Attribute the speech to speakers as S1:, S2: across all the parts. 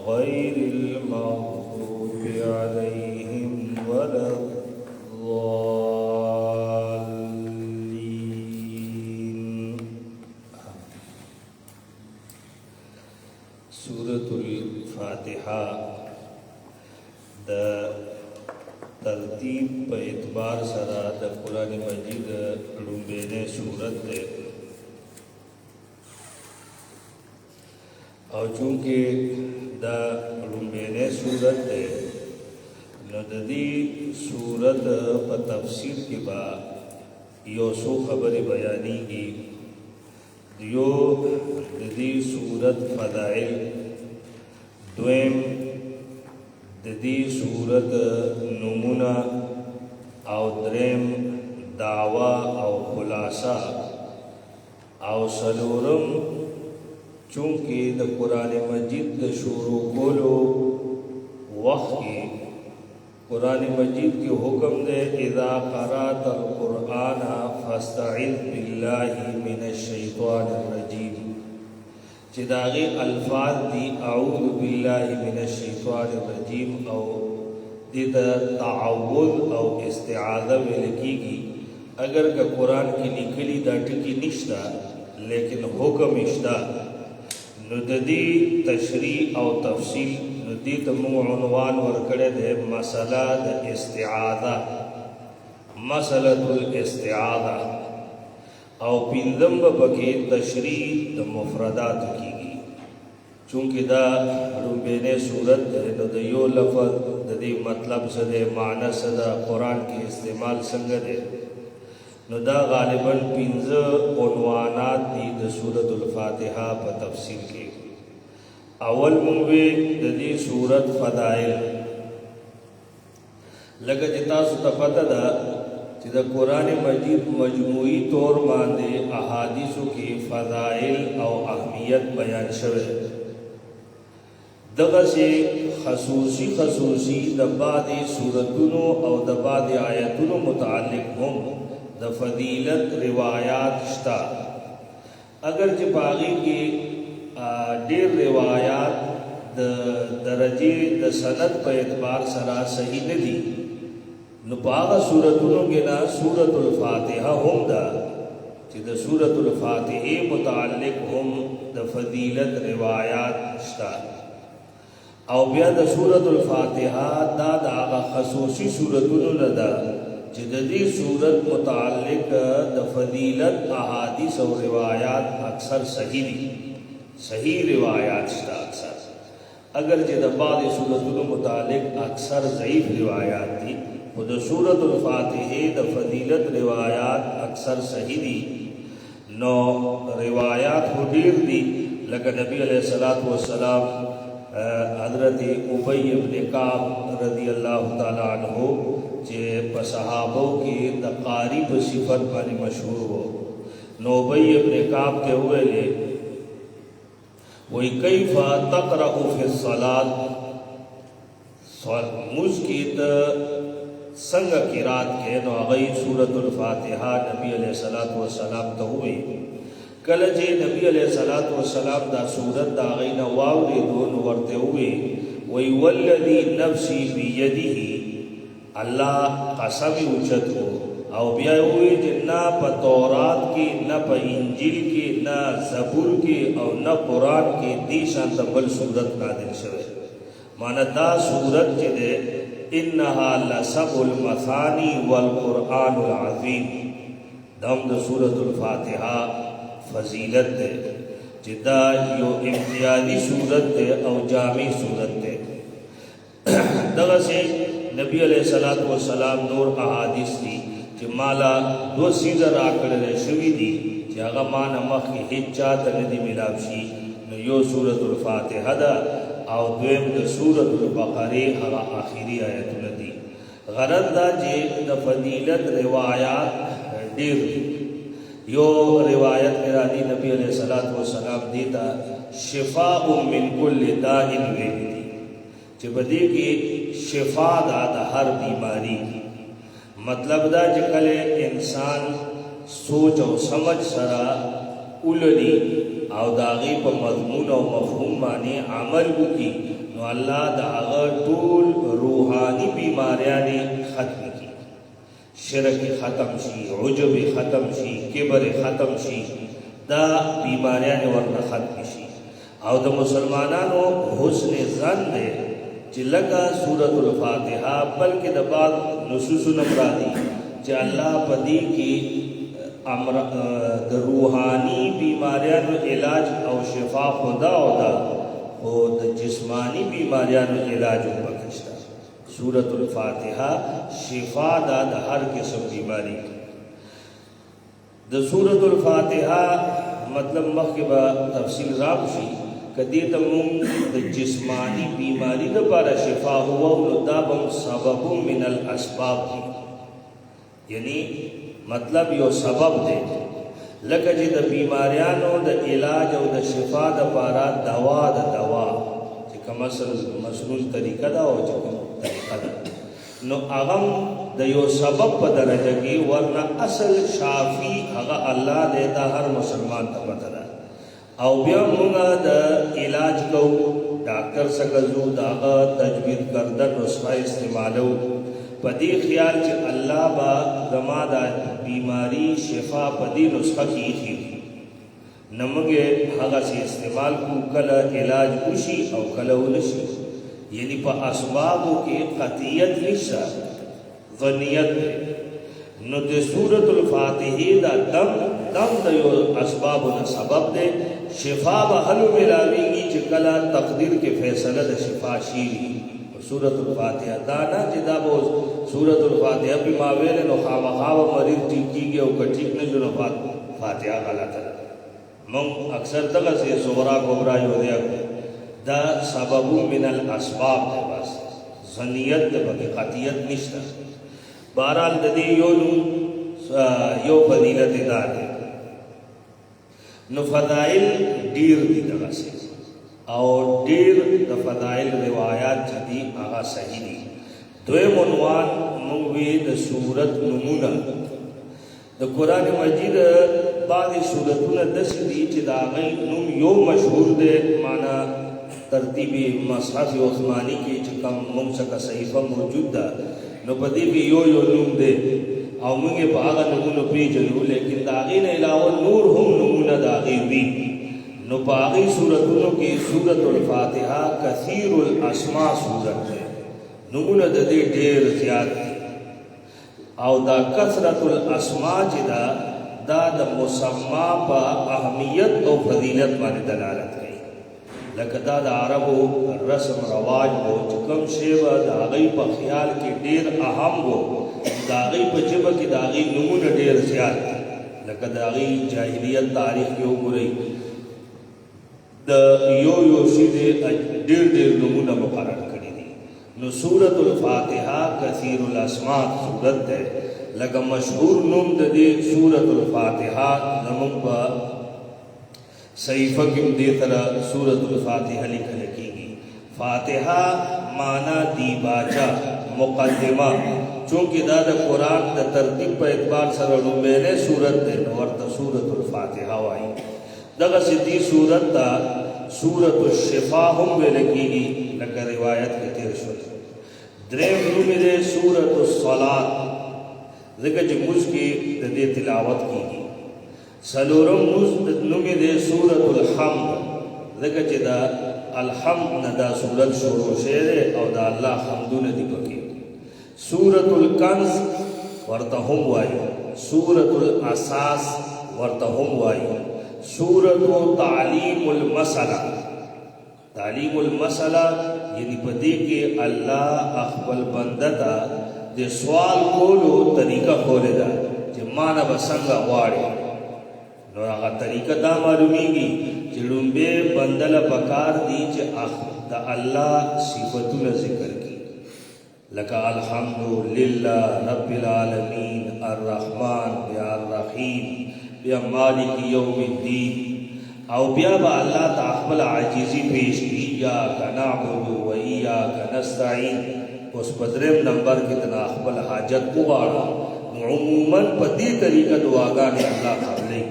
S1: غير المغضوب عليهم ولا الضالين. سورة الفاتحة دا ترتیب په اعتبار سره د قرآن مجید لومبینه سورت ده او چونکه دا لومبینه سورت ده نو د دې سورت په تفسیر کې با یو څو خبرې بیانېږي. یو د دې سورت فضائل، دویم د دې سورت نمونه، او دریم دعوا او خلاصہ، او سلورم چونکه د قرآن مجید د شروع کولو وخت کې قرآن مجید کی حکم دے اذا قرأت القرآن فاستعذ باللہ من الشیطان الرجیم، چی داغی الفاظ دی اعوذ باللہ من الشیطان الرجیم او دیتا تعوذ او استعاذہ میں لکی گی. اگر کا قرآن کی لکلی دا ٹکی نشتا لیکن حکم اشتا نو دی تشریح او تفصیل نو دی تمو عنوان ورکڑے دے مسئلہ دا استعاذہ، مسئلہ الاستعاذہ، او پندم بکی تشریح دا مفردات کی گی. چونکہ دا رنبین صورت دے نو دا یو لفظ دا دی مطلب سدے معنی سدا قرآن کی استعمال سنگ دے نو دا غالباً پنز عنوانات دی دا سورت الفاتحہ پا تفسیر کے. اول منوے دا دی سورت فضائل، لگا جتا ستا پتا دا چی دا قرآن مجید مجموعی طور ماندے احادیثوں کی فضائل او اہمیت بیان شوے. دغه سے خصوصی د بعد سورتونو او د بعد آیتونو متعلق هم د فضیلت روایات شتا. اگر چې باغی کې ډیر روایات د درجه د سند په اعتبار سره صحیح نه دي نو باغ سورتونو کې نا سورۃ الفاتحه هم دا چې د سورۃ الفاتحه متعلق هم د فضیلت روایات شتا. او بیا د سورۃ الفاتحه دا د هغه خصوصي سورتونو نه ده چې د دې سورت متعلق د فضیلت احادیث او روایات اکثر صحیح دي، صحیح روایات شته اکثر. اگر چې د بعض سورتونو متعلق اکثر ضعیف روایات دي خو د سورۃ الفاتحه د فضیلت روایات اکثر صحیح دي. نو روایات هو ډیر دي لکه نبی علیہ الصلوۃ والسلام حضرت ابی ابن کعب رضی اللہ تعالی عنہ چے پا صحابوں کی دقاری پا صفت بانی مشہور ہو. نو ابی ابن کعب تے ہوئے لے وہی کیفا تقرأ فی الصلاة مجھ کی تا سنگ قرات کے نو اغی سورۃ الفاتحہ نبی علیہ السلام تا ہوئے. کله چې نبی علیہ السلام دا سورت دا غین واوری دون ورته ہوئے وی والذی نفسی بیدیه اللہ قسم اوچت ہو او بیا ہوئے کہ نہ پا تورات کی نہ پا انجیل کی نہ زبور کی او نہ قرآن کی دیشان تبل سورت نادل شوئے. مانا دا سورت چلے انہا لسب المثانی والقرآن العظیم دم دا سورت الفاتحہ فضیلت دے جدا یو امتیازی صورت دے او جامع صورت دے. دغه سے نبی علیہ السلام نور احادیث دی چې مالا دو سیزه راکړل شوی دی چې هغه مان مخ کې هیڅ چاته نه دی ملاو شي. نو یو سورۃ الفاتحه دا او دویم د سورۃ البقره هغه آخري آیتونه دي. غرض دا چې د فضیلت روایات ډیر یو روایت میرا دی نبی علیہ السلام دیتا شفاء من کل داء ویلی دی چې بدی کی شفا دا ہر بیماری کی. مطلب دا چې کله انسان سوچ او سمجھ سرا اوللی او د هغې په مضمون او مفهوم باندې عمل وکړي نو الله د هغه ټول روحاني بیماریانې ختم کړي، شرک ختم شي، عجب ختم شي، کبر ختم شي، دا بیماریانې ورنه ختم شي. او د مسلمانانو حسن ظن دی چې لکه سورة الفاتحه بلکې د بعض نصوصونه مرادي چې الله په دې کې د روحاني بیماریانو علاج او شفا خدا او دا او د جسمانی بیماریانو علاج وکړه. سورة الفاتحه شفا دا د هر قسم بیماری. د سورة الفاتحه مطلب مخکې به تفصیل راشي کدی ته مونږ د جسمانی بیماری لپاره شفا هو نو دا به سبب من الاسباب دی، یعنی مطلب یو سبب دی لکه چې د بیماریانو د علاج او د شفا لپاره دوا چې کوم مسنون طریقه دا او چې کوم طریقه ده نو هغه د یو سبب په درجه کې ورنه اصل شافی هغه الله دې دا هر مسلمان ته پته ده. او بیا موږ د علاج کو ډاکټر څخه زو داغه تجوید کرده نسخه استعمالو په دې خیال چې الله با زما د بیماری شفا په دې نسخه کې خي نمګه هغه سي استعمال کو کله علاج وشي او کله ونشي، یعنی په اسبابو کې قطعیت نشه ظنیت. نو د سورة الفاتحه دا دم د یو اسبابو نه سبب دی، شفا به هلو ملاویږي چې کله تقدیر کې فیصله د شفا شي. سورة الفاتحه دا نه چې دا به سورة الفاتحه په ماویل نو خامخا مریض ټیک کیږي او کټیک نه جوړ فاتحه غلطه ده. مونږ اکثر دغه سي صغرا کبرا یو دی دا سبب من الاسباب ده، بس ظنیت ده بلکې قطعیت نشته. بہرحال د دې یو فضیلت دا ده. نو فضائل ډیر دي دغه سي او ډیر د فضائل روایات چې دي هغه صحیح دي. دویم عنوان موږ د سورت نمونه د قران مجید بعضی سورتونه داسې دي چې دا غي نوم یو مشهور دی، معنا ترتیب مصحف عثماني کې چې کوم موږ څخه صحیفه موجود ده نو په دې کې یو نوم دی او موږ په هغه نمونه پیژنو، لیکن دا غي نه علاوه نور هم نمونه دا غي وي. نو په هغه سورتونو کې سورۃ الفاتحه کثیر الاسماء سورت ده، نمونه د دې ډېر زیات دي او دا کثرت الاسماء چې دا د مسما په اهمیت او فضیلت باندې دلالت کوي. لکه دا د عربو رسم رواج وو چې کوم شی و د هغه په خیال کې ډېر اهم وو، د هغه په جبه کې د هغه نمونه ډېر زیات دي. لکه د هغه جاهلیت تاریخ کې وګورئ د یو شی ډېر نمونه مقرر کړي دي. نو سورۃ الفاتحه کثیر الاسماء سورت ده، لکه مشهور نوم د دې سورۃ الفاتحه زموږ په صحیفه کې دې طرح سورۃ الفاتحه لیکل کېږي. فاتحه معنا دیباچه مقدمه، چونکه دا د قران د ترتیب په اعتبار سره لومړنۍ سورت ده نو ورته سورۃ الفاتحه وایي. دغه سدي سورت دا سورۃ الشفاء هم ویل کېږي لکه روایت کې تیر شو. دریم نوم یې سورۃ الصلاۃ ځکه چې موږ کې د دې تلاوت کېږي. سلورم نوم یې سورۃ الحمد ځکه چې دا الحمد نه دا سورت شروع شوه او دا الله حمدونه دي پکې. سورۃ الکنز ورته هم وایي، سورۃ الاساس ورته هم وایي، سورۃ تعلیم المسألہ. تعلیم المسألہ یعنی پدې کې الله خپل بنده ته د سوال کولو طریقه خولې ده چې معنا به څنګه غواړي. نو هغه طریقه دا معلومیږي چې لومبه بندله پکار دي چې د الله صفاتونه ذکر کړي، لکه الحمدللہ رب العالمین الرحمن یا الرحیم یا مالک یوم الدین. او بیا با اللہ تعالی عاجزی پیش کی یا نعبد و ایاک نستعین. اس پدرم نمبر کتنا خپل حاجت وغواړه. عموماً په دې طریقه دعاګانې الله قبلې.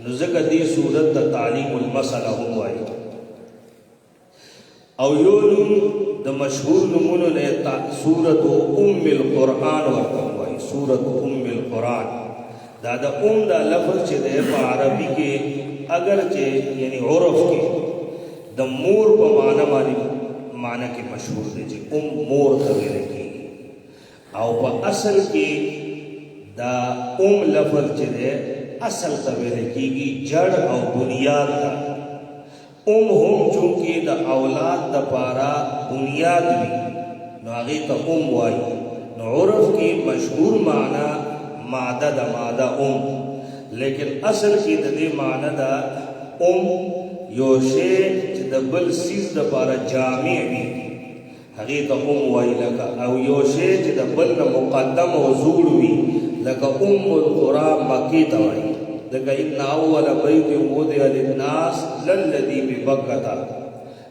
S1: نو نو ځکه دې صورت ته تعلیم المسله هم وایي. او یو نوم د مشهور نومونو نه سورۃ ام القرآن ورته وایي. سورۃ ام القرآن دا د دا لفظ چې دی په عربي کې اگر چې یعنی عرف کې د مور په معنی کې مشهور دی چې مور ته ویل کېږي، او په اصل کې دا لفظ چې دی اصل ته ویل کېږي جڑ او بنیاد ته. هم چونکې د اولاد دپاره بنیاد وي نو هغې ته وایي. نو عرف کې مشهور معنی ماده د ماده لیکن اصل کې د دې معنی ده یو شی چې د بل سیز دپاره جامع وي هغې ته وایي. لکه او یو شی چې د بل نه مقدم او زوړ وي لکه القرى مکې ته وایي. لکه ان اول بیت وضع للناس للذي ببکة،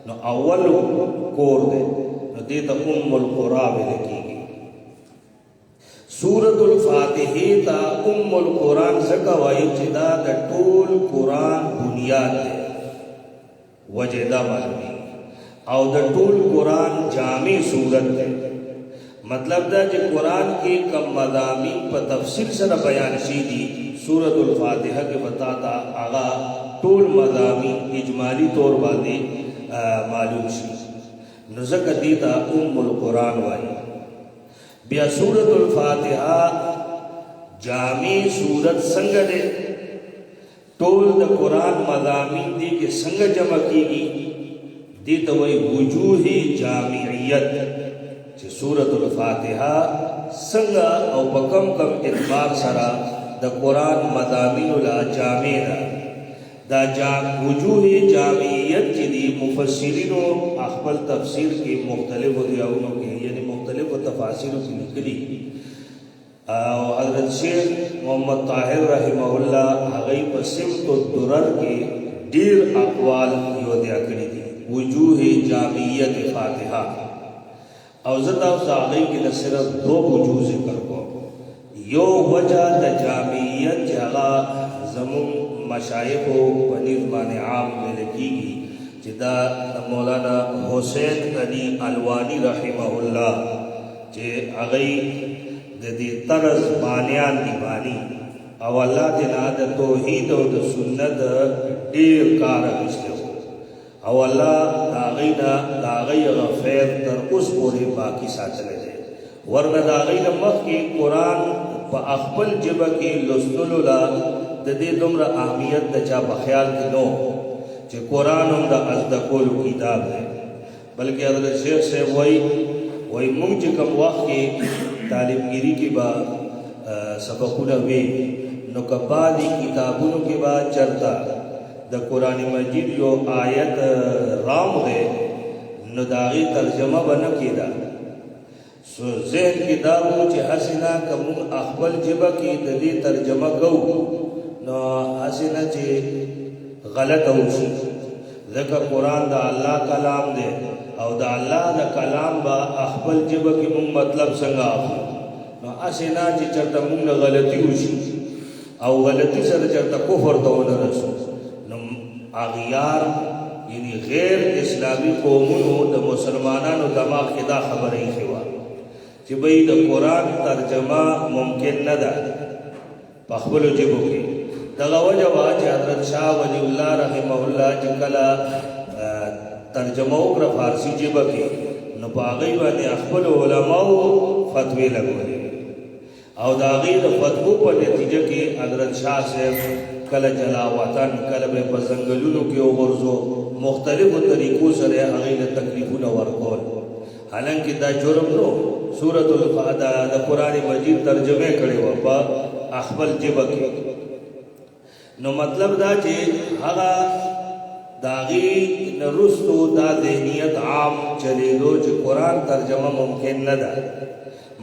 S1: نو اول کور دی نو دې ته القرى ویل کېږي. سورۃ الفاتحې ته القرآن ځکه وایي چې دا د ټول قرآن بنیاد دی، وجه دا معلومي، او د ټول قرآن جامع صورت دی. مطلب دا چې قرآن کې کم مضامین په تفصیل سره بیان شي دي سورۃ الفاتحه کې بتا تا آغا ټول مضامین اجمالی طور باندې معلوم شي، نو ځکه دې ته القرآن وایي. بیا سورۃ الفاتحه جامع صورت څنګه ده؟ ټول د قرآن مضامین دي کې څنګه جمع کیږي؟ دې ته وایي وجوه جامعیت، چې سورۃ الفاتحه څنګه او په کم اعتبار سره د قرآن مضامین لا جامع ده. دا وجوه جامعیت چې دي مفسرینو خپل تفسیر کې مختلفو ځایونو کې یعنی مختلفو تفاسیرو کې لیکلي، او حضرت شیخ محمد طاهر رحمه الله هغه په سمت الدرر کې ډیر اقوال یو دیا کړی دي وجوه جامعیت فاتحه. او زدا هغه کې د صرف دو وجوه ذکر کوم. یو وجہ د جامعیت چې هغه زمون مشایخو پنځ باندې عام ویل کېږي چې دا مولانا حسین علی الوانی رحمه الله چې هغه د دې طرز بانیان دی بانی، او الله دې نه د توحید او د سنت ډیر کار وکړي، او الله دا غي غفیر تر اوس پورې باقی ساتلی دی. ورنه دا غي مخکې قرآن په خپل ژبه کې لوستلو لا د دې دومره اهمیت د چا په خیال کې نو چې قرآن هم د زده کولو کتاب دی. بلکې حضرت شیخ صاحب وایي مونږ چې کوم وخت کې طالبګیري کې به سبقونه وي نو که بعضې کتابونو کې به چرته د قرآن مجید یو آیت رام دی نو د هغې ترجمه به نه کېده. ذهن کې دا و چې هسې نه که مونږ خپل ژبه کې د دې ترجمه کوو نو هسې نه چې غلطه وشي، ځکه قرآن د الله کلام دی او د الله د کلام به خپل ژبه کې مونږ مطلب څنګه اخلو، نو هسې نه چې چېرته مونږ نه غلطي وشي او غلطي سره چېرته کفر ته ونه رسو. نو اغیار یعنی غیر اسلامی قومونو د مسلمانانو دماغ کې دا خبره ایښې وه چې بھئی د قرآن ترجمه ممکن نه ده په خپلو ژبو کې. دغه وجه وه چې حضرت شاه ولی الله رحمه الله چې کله ترجمه وکړه فارسي ژبه کې نو په هغې باندې خپلو علماو فتوې لګولې، او د هغې د فتوو په نتیجه کې حضرت شاه صاحب کله جلا وطن کله به په ځنګلونو کې وغورځو، مختلفو طریقو سره هغې له تکلیفونه ورکول. حالانکه دا جرم نو، سورۃ الفاتحه د قرآن مجید ترجمه کړې وه په خپل ژبه کې. نو مطلب دا چې هغه د هغې نه وروستو دا ذهنیت عام چلېدو چې قرآن ترجمه ممکن نه ده.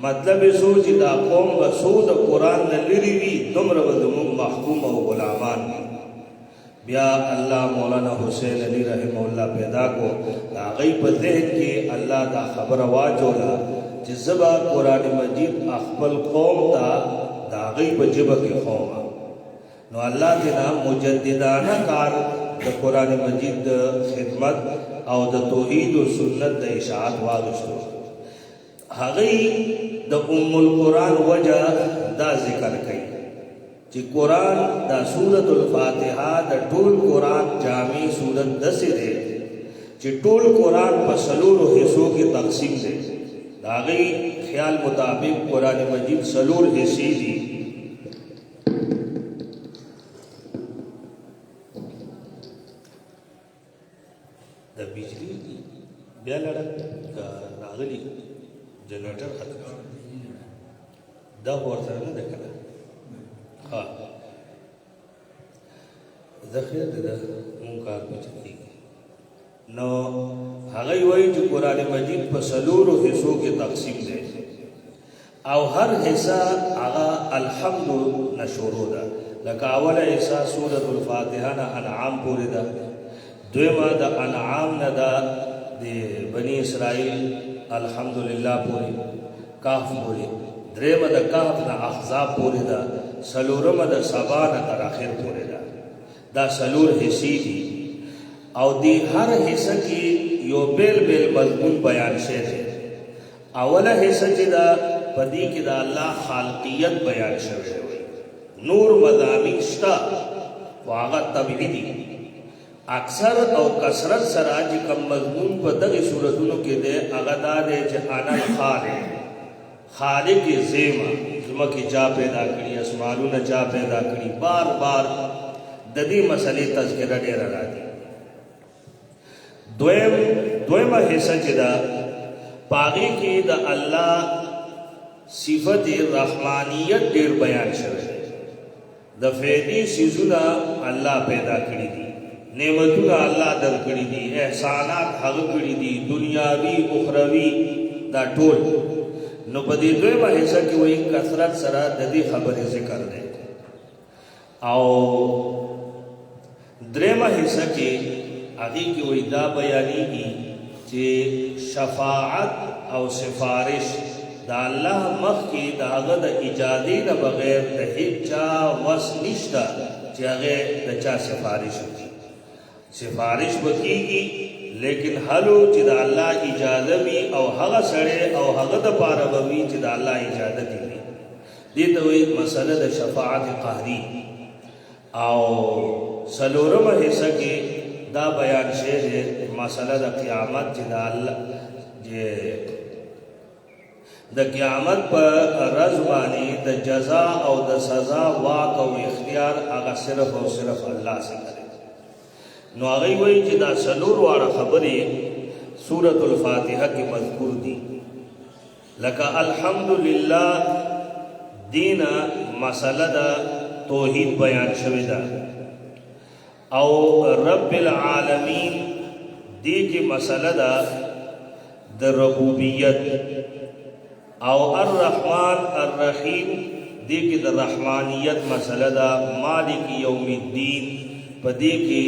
S1: مطلب یې څو چې دا قوم به څو د قرآن نه لرې وي دومره به زموږ محکوم او غلامان وي. بیا الله مولانا حسین علی رحمه الله پیدا کو، د هغې په ذهن کې الله دا خبره واچوله چې زه به قرآن مجید خپل قوم ته د هغې په ژبه کې ښوم. نو الله دینا مجددانه کار د قرآن مجید د خدمت او د توحید و سنت د اشاعت واغشتو هغه د القرآن وجه دا ذکر کوي چې قرآن دا سورۃ الفاتحه د ټول قرآن جامع سورۃ دسه ده چې ټول قرآن په سلورو حصو کې تقسیم ده دا غي خیال مطابق قرآن مجید سلور حصے دي د بجلی بیا لړ راغلی جنریټر ختم دا ورته نه ده کړه ها ذخیره ده مونږ کار پچتی نو هغه وایي چې قرآن مجید په سلورو حصو کې تقسیم ده او هر حصہ هغه الحمد نشورو ده لکه اوله حصہ سورۃ الفاتحه نه انعام پورې ده دویمه د انعام نه ده د بنی اسرائیل الحمدلله پورې کاف پورې دریمه د کاف نه احزاب پورې ده سلورمه د سبا نه تر اخر پورې ده دا سلور حصے دي او دی هر حصہ کې یو بیل بیل مضمون بیان شوی اوله حصہ چې دا پدې کې دا الله خالقیت بیان شوی نور مضامین شتا واغه تبعیدی اکثر او کثرت سره چې کوم مضمون په دغه صورتونو کې ده هغه دا ده چې انا خالق زیما زمکه چا پیدا کړی اسمانونه چا پیدا کړی بار بار د دې مسلې تذکرہ ډیر راځي دویمه حصہ چې دا پاغي کې د الله صفت رحمانیت ډیر بیان شوی د فیدی سيزونه الله پیدا کړی دي نعمتونه الله درکړي دي احسانات هغه کړی دي دنیاوی اخروی دا ټول نو په دې دویمه حصہ کې وایي کثرت سره د دې خبرې ذکر دی او دریمه حصہ کې هغه کې وایي دا بیانېږي چې شفاعت او سفارش دا الله مخ کې دا هغه د اجازه نه بغیر د هیڅ وس نشته چې هغه د چا سفارش وکړي سفارش وکړي لیکن حلو چې د الله اجازه وي او هغه سره او هغه د پاره وي چې د الله اجازه دي دې ته وایي مسله د شفاعت قهري او سلورمه حصہ کې دا بیان شوی مسله د قیامت چې د الله د قیامت پر رز باندې د جزا او د سزا واک او اختیار هغه صرف او صرف الله سره نو هغه وایي چې دا سلور واړه خبرې سورۃ الفاتحه کې مذکور دي لکه الحمدلله دینا مسله د توحید بیان شوی ده او رب العالمین دی کی مسئلہ دا د ربوبیت او الرحمن الرحیم دی کی د رحمانیت مسئلہ دا مالک یوم الدین پا دی کی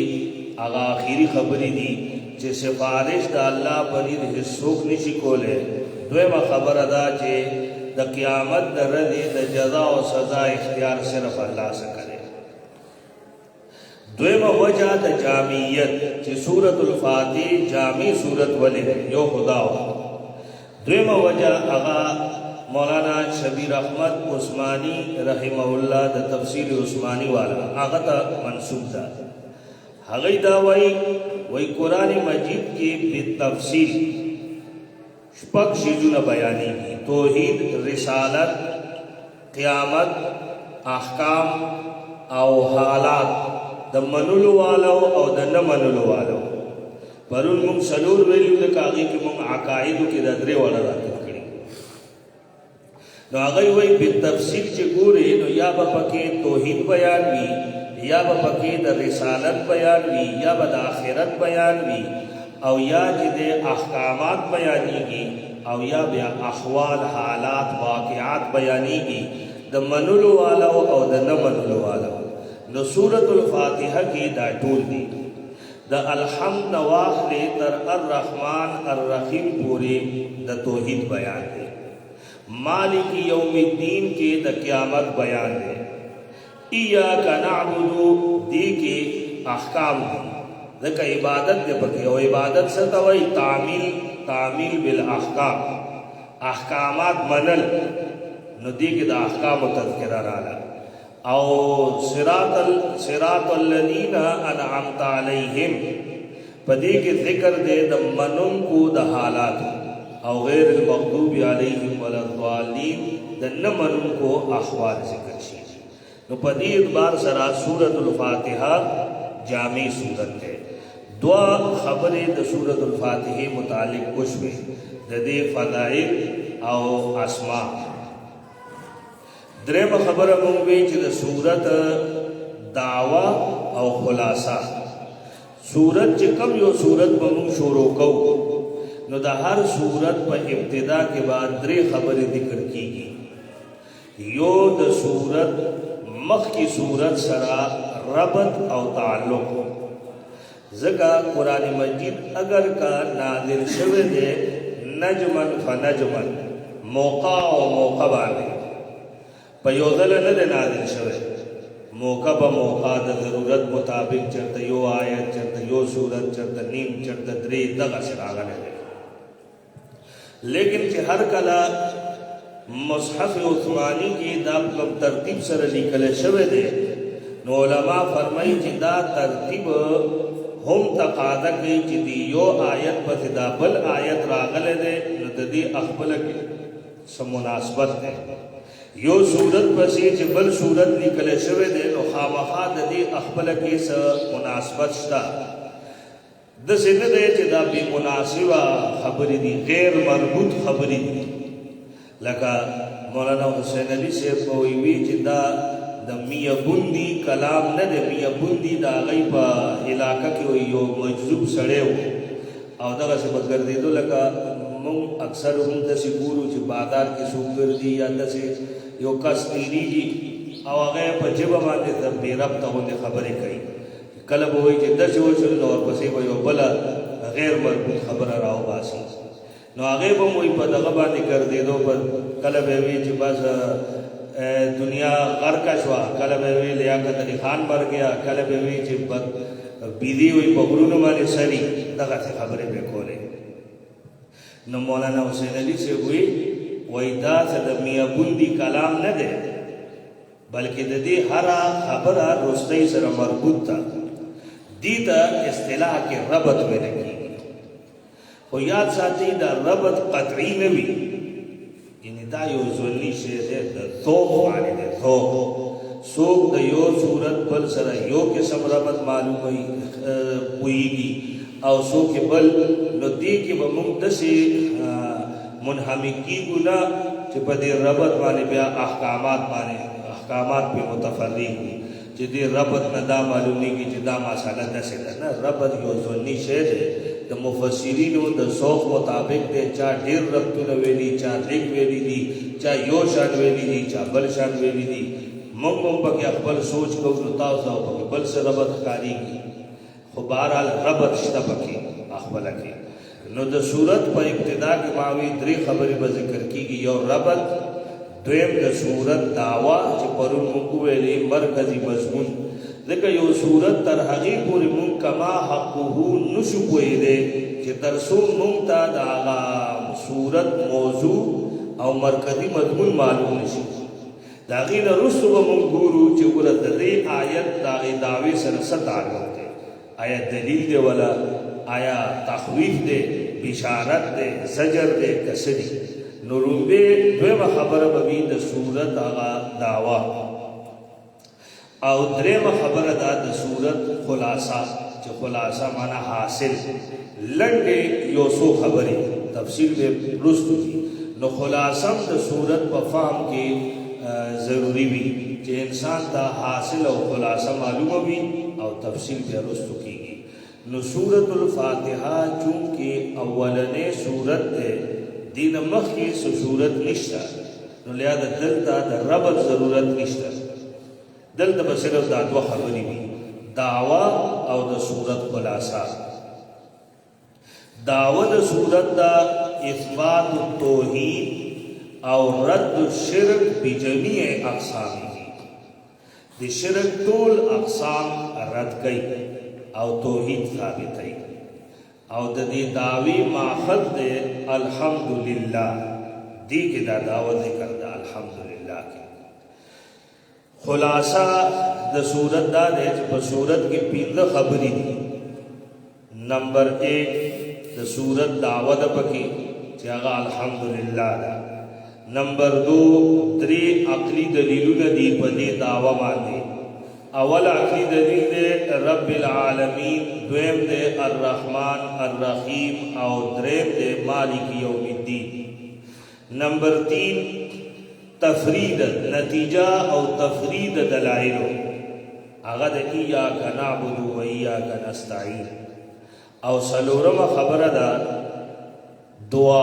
S1: اغا آخری خبری دی چه سفارش دا اللہ پنید حصوک نشی کولے دویمہ خبر دا چه د قیامت د ردی د جزا و سزا اختیار صرف اللہ سے کرے دویمہ وجہ د جامعیت چې سورۃ الفاتح جامع سورۃ ولې یو خدا و دویمہ وجہ هغه مولانا شبیر احمد عثمانی رحمه الله د تفسیر عثمانی والا هغه ته منسوب ده هغه دا وای قرآن مجید کې په تفصیل شپږ شیزونه بیانېږي توحید رسالت قیامت احکام او حالات د منلو والو او د نه منلو والو پرون موږ سلور ویلو د کاغی کې موږ عقاید کې د درې وړه راځي کړی نو هغه وایي په تفصیل چې ګوري نو یا به پکې توحید بیان وي یا به پکې د رسالت بیان وي یا به د آخرت بیان وي او یا چې د احکامات بیانېږي او یا بیا احوال حالات واقعات بیانېږي د منلو والو او د نه منلو والو نو سورۃ الفاتحه کې دا ټول دي د الحمد نواخل تر الرحمن الرحیم پوری د توحید بیان دی مالک یوم الدین کې د قیامت بیان دی ایاک نعبدو دی کی احکام دی ذکا عبادت دے پکی او عبادت ستوئی تعمیل بالاحکام احکامات منل نو دی کی دا احکام و تذکرہ رالا او صراط الذین انعمت علیہم پدی کی ذکر دے دا منن کو دا حالات او غیر المغضوب علیہم ولا الضالین دا نمنن کو احوال ذکر شی نو پدی ادبار سرا سورة الفاتحہ جامع سورت ہے دعا خبر دا سورة الفاتحہ متعلق کچھ بھی دے فضائل او اسماء درم خبر مونگوی چی دا سورت دعوی او خلاصہ سورت چی کم یو سورت مونگ شروع کو نو دا ہر سورت پا ابتدا کے بعد درے خبر ذکر کی گی یو دا سورت مخ کی سورت سرا ربط او تعلق زکا قرآن مجید اگر کا نازل شوه دے نجمن فنجمن موقع او موقع بانے پیوزل ند نازل شوه موقع با موقع دا ضرورت مطابق چرتا یو آیت چرتا یو سورت چرتا نیم چرتا دری دغا سراغا لے لیکن چی ہر کلا مصحف عثمانی کی دا ترتیب سر لکل شوه دے نو علماء فرمائی چی دا ترتیب ہم تقاضا کی چی دی یو آیت پس دا بل آیت راغل دے نو دی اخبر کی سمناسبت دے یو صورت پسی چی بل صورت لکل شوه دے نو خامخا دی اخبر کی سمناسبت شتا دسی ندے چی دا بی مناسبہ خبری دی غیر مربوط خبری دی لکا مولانا حسین علی سے پویوی چی دا میاں بندی کلام نہ دے میاں بندی دا غی پا علاقہ کی ہوئی یو مجذوب سڑے ہو او دا غسی بگر دے دو لکا من اکثر ہم دسی گورو چی بادار کی سوگر دی یا دسی یو کس تیری جی او غی پا جبا ماندے دا بے رب تا ہونے خبریں کئی کلب ہوئی چی دسی ہو چلن اور پسی با یو بلا غیر مربوط خبر راو باسی نو آگے با موئی پا دغبانی کر دے دو پر کلب ہوئی چی بس دنیا غرقہ شوا کلب ہوئی لیاقت علی خان مر گیا کلب ہوئی چی بیدی ہوئی بغرون مالی سری دغا سے خبریں بے کھولے نو مولانا حسین علی سے ہوئی وی دا سے میاں بندی کلام نہ دے بلکہ دی ہر خبر رسطی سر مربوط تا دیتا اصطلاح کے ربط میں رکھی خو یاد ساتی دا ربط قطعی نبی یعنی دا یو زونی شے دے دا ذوق معنی دے ذوق سوک دا یو صورت بل سر یو قسم ربط معلوم ہوئی گی او سوک بل نو دی کی بمقدسی منحمی کی گنا چی پا دی ربط معنی بیا احکامات پہ متفرق ہوئی چی دی ربط ندا معلومی کی چی دا مسئلہ دسی دا نا ربط یو زونی شے دے دا مفسرین دا سوق مطابق دے چاہ دیر ربطو نویلی چاہ لگ ویلی دی چاہ یو شان ویلی دی چاہ بل شان ویلی دی منگم پاکی اقبل سوچ کو نتاو ساو پاکی بل سے ربط کاری کی خو بہرحال ربط شتا پاکی اقبل کی نو دا صورت پا ابتدا کی ماوی دری خبری با ذکر کی گی یو ربط دویم دا صورت دعویٰ چی پرون مکویلی مرکزی مضمون لیکن یو صورت تر حقی پوری من کما حقوہو نشو کوئی دے چی ترسو منتا دا آغا صورت موضوع او مرکزی مضمون معلوم نشی داغین رسو و من گورو چی ورد دے آیت داغی دعوی سرست آگا دے آیا دلیل دے والا آیا تخویف دے بشارت دے زجر دے کسری نروبے دویم خبر ببی دا صورت آغا دعوی او دریم خبر دا دا صورت خلاصہ چی خلاصہ مانا حاصل لنگے یوسو خبری تفصیل بے رستو جی نو خلاصم دا صورت پا فهم کی ضروری بھی چی انسان دا حاصل او خلاصہ معلوم بھی او تفصیل بے رستو کی گی نو سورت الفاتحہ چونکہ اولنے صورت دے دین مخ کی صورت نشتا نو لہذا دلتا دا ربط ضرورت نشتا دلتا بصرف دا دو خبری بھی دعوی او دا صورت خلاصہ دعوی دا صورت دا اثبات التوحید او رد الشرک بجمیع اقسامی د شرک ټول اقسام رد کړي او توحید ثابت کړي او د دې دعوی ماخذ دې الحمدلله دې کې دا دعوت ذکر دا الحمدلله کې خلاصہ د صورت دا دې چې په صورت کې پنځه خبرې دي نمبر 1 د صورت دعوت پکې چې هغه الحمدلله ده نمبر 2 درې عقلی دلیلونه دي په دې دعوه باندې اول عقلی دلیل دے رب العالمین دویم دے الرحمن الرحیم او دریم دے مالک یوم الدین نمبر 3 تفرید نتیجہ او تفرید دلائلو اغا دا ایاک نعبد و ایاک نستعین او سلورم خبر دا دعا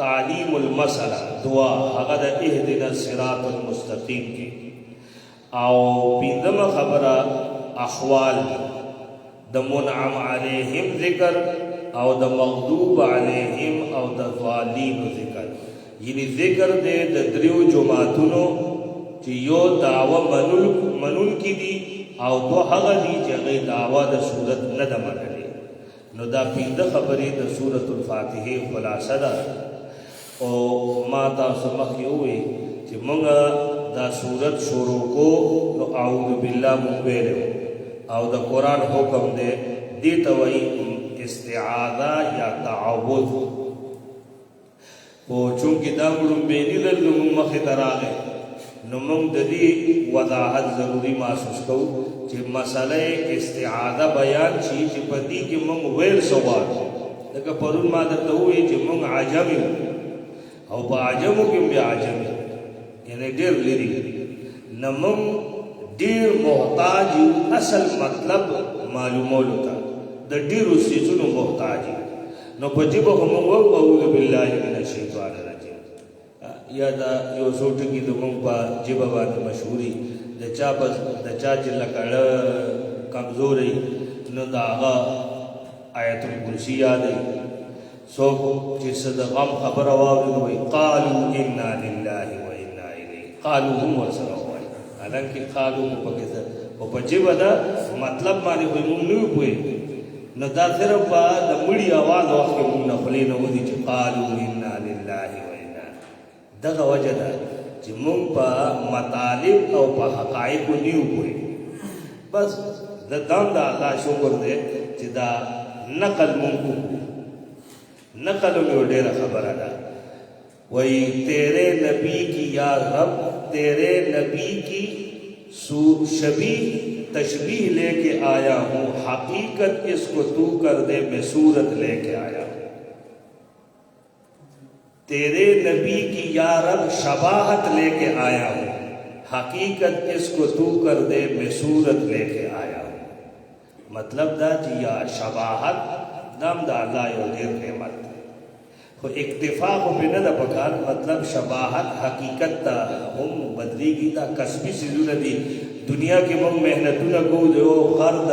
S1: تعلیم المسئلہ دعا اغا دا اہدنا الصراط المستقیم کی او پینځم خبره احوال د منعم علیهم ذکر او د مغضوب علیهم او د ضالین ذکر یعنی ذکر دې د دریو جماعتونو چې یو دعوه منول کی دي او دو هغه دي چې هغه دعوه د صورت نه ده منلې نو دا پینځه خبرې د سورۃ الفاتحه خلاصه ده او ما تاسو مخکې وې چې موږ دا صورت شروع کو نو اعوذ بالله مونږ ویلو او د قران حکم دې دې ته وایي استعاذہ یا تعوذ او چونکې دا وړم به دې د مخه تراغه نو موږ د دې وضاحت ضروری محسوس کوو چې مسئله استعاذہ بیان شي چې په دې کې موږ ویل سوال لکه پرون ما درته وایي چې موږ عجم او په عجمو کې بیا عجم یعنی ډیر لري نمم ډیر محتاج اصل مطلب معلومولو ته د ډیرو سيزونو محتاج نو په دې به موږ اعوذ بالله من الشیطان الرجیم یا دا یو څوټ کې د موږ په جبه باندې مشهوري د چا چې لکړه کمزوري نو دا هغه آیت الکرسی یادې سو چې صدقم خبر واوري قالوا انا لله قالو هم ورسره وایي حالانکه قالو په پکې او په جبه دا مطلب باندې وي موږ نه پوي نو دا صرف د مړي आवाज وخت موږ نه خلې نه ودی چې قالو انا لله و انا دغه وجه ده چې موږ په مطالب او په حقایق نه پوي بس د دام د الله شکر دې چې دا نقل موږ نقل مې ډېره خبره ده وہی تیرے نبی کی یا رب تیرے نبی کی شبیہ تشبیہ لے کے آیا ہوں حقیقت اس کو تو کر دے میں صورت لے کے آیا ہوں تیرے نبی کی یا رب شباہت لے کے آیا ہوں حقیقت اس کو تو کر دے میں صورت لے کے آیا ہوں مطلب دا جی یا شباہت نام دا اللہ یو دیر نعمت خو اکتفا خو پہ نہ دا پکار مطلب شباہت حقیقت تا ہم بدلی کی تا کسبی سیزون دی دنیا کی مم محنتو نہ کو جو غرد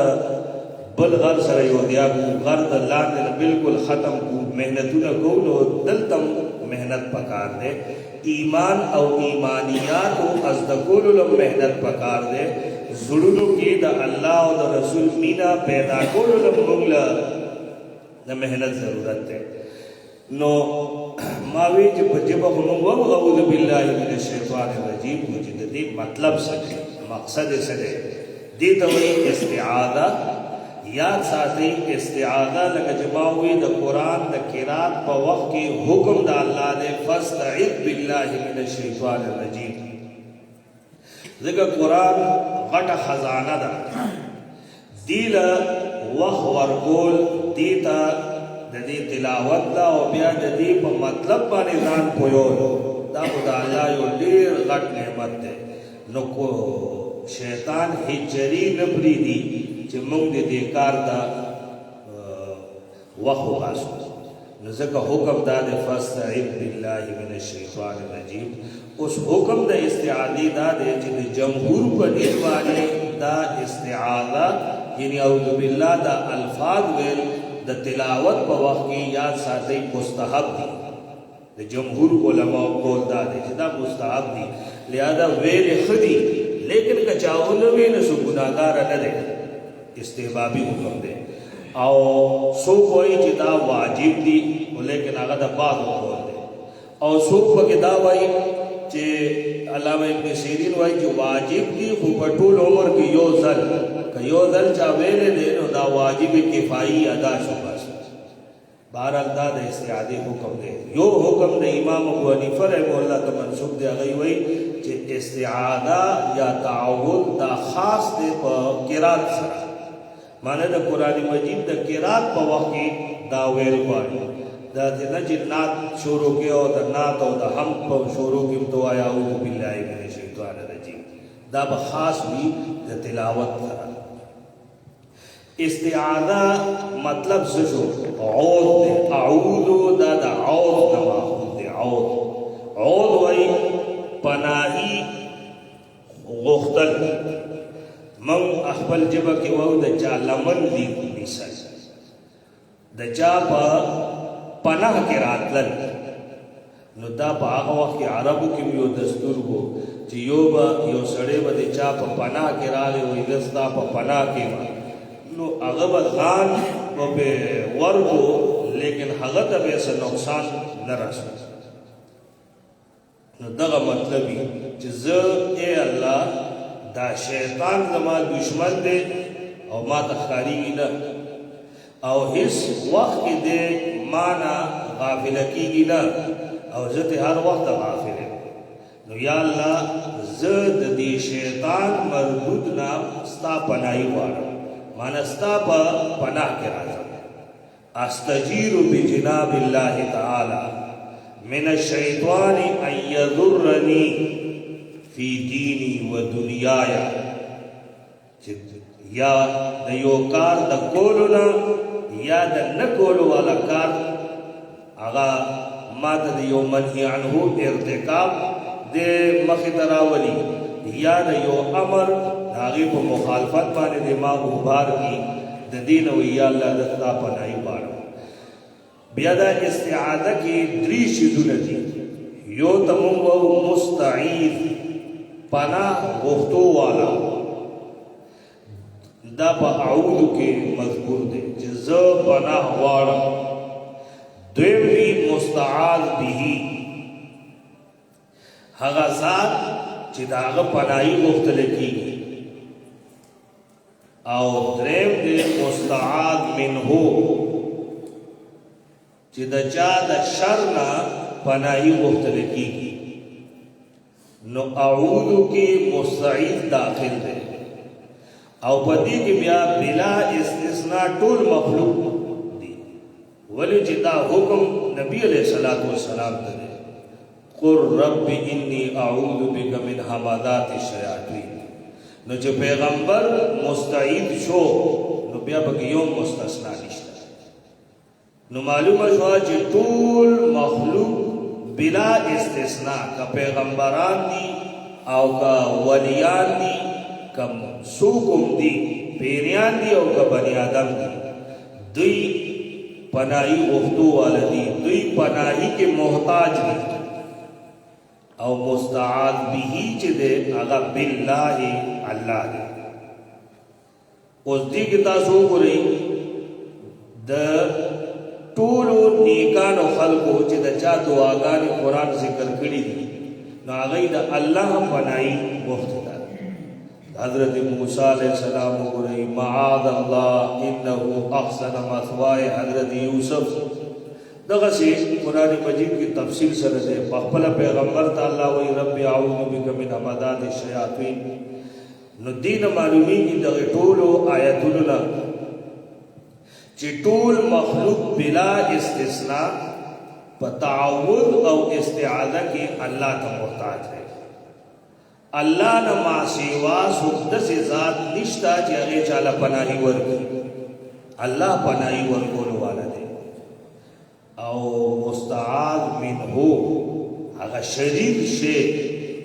S1: بل غر سر یو دیا کو غرد لاندن بالکل ختم کو محنتو نہ کو نو دلتم محنت پکار دے ایمان او ایمانیات و ازدکول لم محنت پکار دے ضرورو کی دا اللہ و دا رسول مینا پیدا کولو لم مغلا دا محنت ضرورت ہے نو ماوی چې په جبه خو موږ وو اعوذ بالله من الشیطان الرجیم چې د دې مطلب څه مقصد څه دی دې ته وایي استعاذہ یاد ساتي استعاذہ لکه چې ما وی د قران د قرات په وخت کې حکم د الله دې فاستعذ بالله من الشیطان الرجیم ځکه قران غټه خزانه ده دیله وخت ورکول دیتا د دې تلاوت دا او بیا د دې په مطلب باندې ځان پویول دا خدای الله یو ډیر غټ نعمت ده نو کو شیطان هجری نه پریدي چې موږ دې کار دا وخو واسو نو ځکه حکم دا د فاستعذ بالله من الشیطان الرجیم اوس حکم د استعاذې دا د چې جمهور په دې باندې دا استعاذہ یعنی اعوذ بالله دا الفاظ ویل د تلاوت په وخت کې یاد ساتي مستحب دي د جمهور علماء قول دا دي چې دا مستحب دي لہذا ویل خدي لیکن کچاونوی نسو گناہگار نہ دے استحبابی حکم دے او سو کوئی چی دا واجب دی لیکن آگا دا بعد حکم دے او سو پاکی دا وائی چی علامہ ابن سیرین وائی چی واجب دی خو پٹول عمر کی یو ذل کہ یو ذل چاویلے دے نو دا واجب کفائی ادا شو بس بہرحال دا دا استعادی حکم دے یو حکم دے امام ابو حنیفہ رحمہ اللہ تا منصوب دے اگئی ہوئی چی استعادہ یا تعاون دا خاص دے پا قرات سر مانے دا قرآن مجید دا قرات پا وقتی دا ویل پاڑی دا دینا جی نات شروع کیا ہو دا نات ہو دا ہم پا شروع کیم تو آیا اعوذ باللہ من الشیطان الرجیم دا بخاص بھی دا تلاوت کرا استعادہ مطلب سشو عود دے اعوذ دا دا عود نماخود دے عود وی پناہی غختل من اخبر جبا کی وو دا چا لمن دی نیسل دا چا پا پناہ کے راتلل نو دا پا آغا وقت کی عربو کی بھی دستور ہو چی یو با یو سڑے با دا چا پا پناہ کے رالے وی دستا پا پناہ کے با نو اغب غان و بے ورگو لیکن حغت بے سے نقصان نرسو نو دغا مطلبی چی اے اللہ دا شیطان زمان دشمن دے او ما تخاری گی نا او اس وقت دے مانا غافل کی گی نا او زد ہر وقت غافل ہے نو یا اللہ زد دی شیطان مردود نا ستا پناہی وارا مانا ستا پناہ کے رازم استجیر بجناب اللہ تعالی من الشیطان ان یذرنی فی دینی و دنیایا یا دا یو کار دا کولونا یا دا نکولو والا کار آغا ما دا یو منحی عنہو ارتکاب دے مخدراولی یا دا یو امر داغیب و مخالفت بانے دے ما بھار کی دا دین و یا اللہ دستا پنائی بارو بیادا استعادہ کی دری شیدو نتی یو تمام و مستعید پناہ غفتو والا دا پا اعوذ کے مذکور دے جز پناہ وارا دویم بھی مستعاد بھی حغازات چی داغ پناہی غفت لکی او دریم دے مستعاد من ہو چی دا چا دا شرنا پناہی غفت لکی نو اعوذ کی مستعید داخل دے او پدی کی بیا بلا استثناء طول مخلوق دی ولی جدا حکم نبی علیہ السلام دے قر رب انی اعوذ بک من حمادات الشیاطین نو جو پیغمبر مستعید شو نو بیا بکی یوم مستثناء نشتا نو معلوم شوا چی طول مخلوق بلا استثناء کا پیغمبران دی او کا ولیان دی کا سوکم دی پیریان دی او کا بنی آدم دی دوی پناہی غفتو والدی دوی پناہی کے محتاج دی او مستعاد بھی چی دے اگا باللہ اللہ دی اس دی کتا سو گرئی دا طولو نیکانو خلقو چی دا چا دعاگانی قرآن ذکر کری دی نو آگئی دا اللہ پنائی وقت دا حضرت موسیٰ علیہ السلام گرئی معاذ اللہ انہو احسن مثوائے حضرت یوسف دغه سے قرآن مجید کی تفصیل سره ده خپل پیغمبر تعالی وی رب اعوذ بک من همزات الشیاطین نو دین معلومی کی دغه ټول آیاتونه چې ټول مخلوق بلا استثناء تعاون او استعاذہ کی اللہ کا محتاج ہے اللہ نہ ما سوا سود سے ذات نشتا چې هغه چاله پناہی ورکی اللہ پناہی ورکول والا دے او مستعاذ منه هغه شریک شی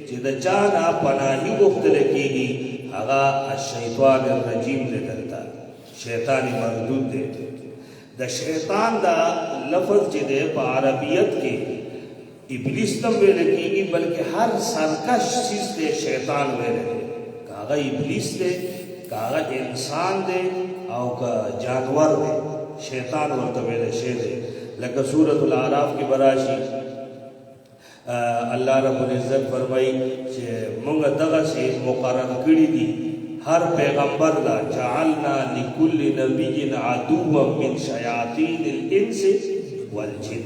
S1: چې د چانا پناهی غوښتل کیږي هغه الشیطان الرجیم دلته شیطان مردود دی د شیطان دا لفظ چې د عربیت کې ابلیس تم ویل کیږي بلکې هر سرکش چیز ته شیطان ویل کاغه ابلیس دی کاغه انسان دی او کا جانور دی شیطان ورته ویل شي دی لکه سورۃ الاعراف کې براشي الله رب العزت فرمایي چې موږ دغه شی مقرر کړی دي ہر پیغمبر لا جعلنا لكل نبی عدوا من شیاطین الانس والجن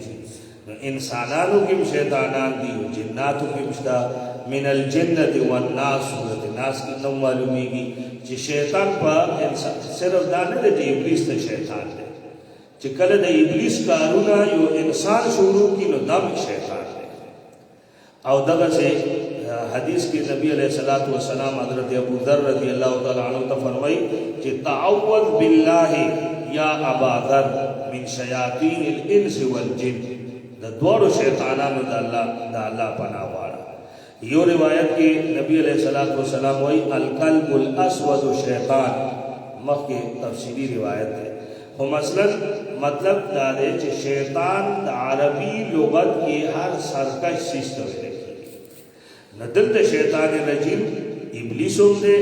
S1: انسانانو کې شیطانان دي او جناتو کې مشتا من الجنة والناس سورۃ الناس کې نو معلومیږي چې شیطان په انسان صرف دا نه دی ابلیس ته شیطان دی چې کله د ابلیس کارونه یو انسان شروع کی نو دم شیطان دی او دغه سے حدیث کې نبی علیہ الصلوۃ والسلام حضرت ابو ذر رضی اللہ تعالی عنہ ته فرمایي چې تعوذ بالله یا ابا ذر من شیاطین الانس والجن د دوړو شیطانانو د الله پناه واړه یو روایت کې نبی علیہ الصلوۃ والسلام وایي القلب الاسود شیطان مخکې تفصیلی روایت ہے خو مثلا مطلب دا دی چې شیطان د عربي لغت کې هر سرکش سیستم دی نو دلته شیطان رجیم ابلیس هم دی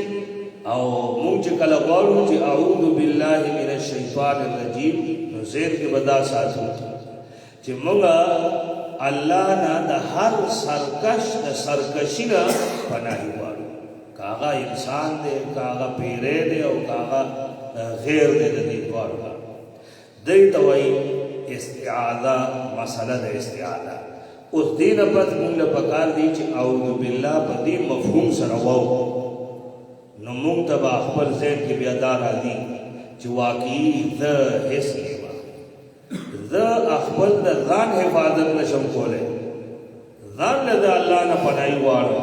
S1: او مونږ چې کله غواړو چې اعوذ بالله من الشیطان الرجیم نو زیر کې بدا ساتو چې مونږ الله نه د هر سرکش د سرکشي نه پناهي غواړو کاغه انسان دی کاغه پیره دی او کاغه غیر دی د دې غواړو دې ته وایي استعاذہ مسله د استعاذہ اوس دین پد مونږ له پکار دی چې اعوذ بالله په دې مفهوم سره وو نو مونږ ته خپل ذهن کې بیا دار راځي چې واقعي ذ هیڅ ذ خپل د ځان حفاظت نشم کولای ځان له الله نه پناهي واړو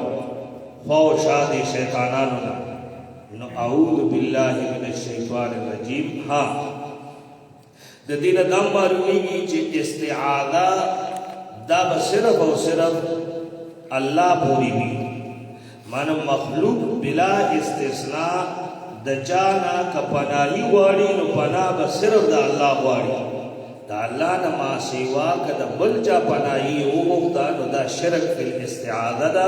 S1: خو شادي شیطانانو نه نو اعوذ بالله من الشیطان الرجیم ها د دین دم معلومیږي چې استعاذہ دا صرف او صرف الله پوری وی مانو مخلوق بلا استثناء د جانا کپناهي واړي نو پناه به صرف د الله واړي دا الله نه ما سیوا کده بل چا پناهي او غوښتا نو دا شرک فی الاستعاذہ دا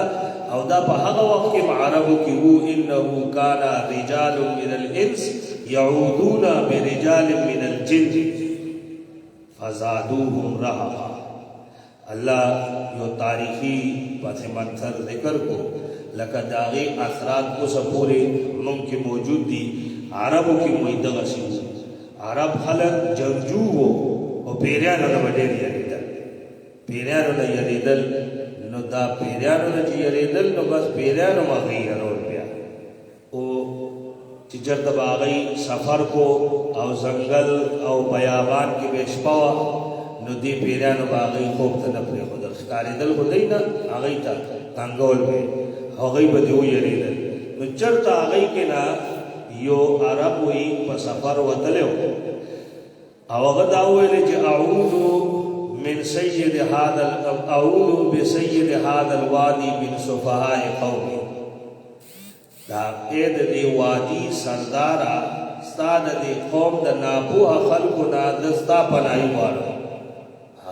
S1: او دا په هغه وخت کې عربو کې وو انه کان رجال من الانس يعوذون برجال من الجن فزادوهم رهقا اللہ یو تاریخی پس منظر ذکر کو لکہ داغی اثرات کو سپورے ممکن موجود دی عربوں کی مویدہ غسیو عرب خلق جنگجو ہو و پیریانو نا بڑیر یریدل پیریانو نا یریدل نو دا پیریانو نا چی یریدل نو بس پیریانو ما غی ارور پیا او چی جرد باغی سفر کو او زنگل او بیابان کی بیشپاوا نو دی پیرانو باغی خوب تا نپری خودر خکاری دل خودی نا آغی تا تنگول بے آغی با دیو یری دل نو چرتا آغی کے نا یو عرب ہوئی پا سفر وطلے ہو آغا داوئے جی اعوذو من سید هذا اعوذ بسید هذا الوادی من صفحاء قومی دا اید دی وادی سردارا ستاد دی قوم دا نابوه خلقو نا دستا پنائی وارو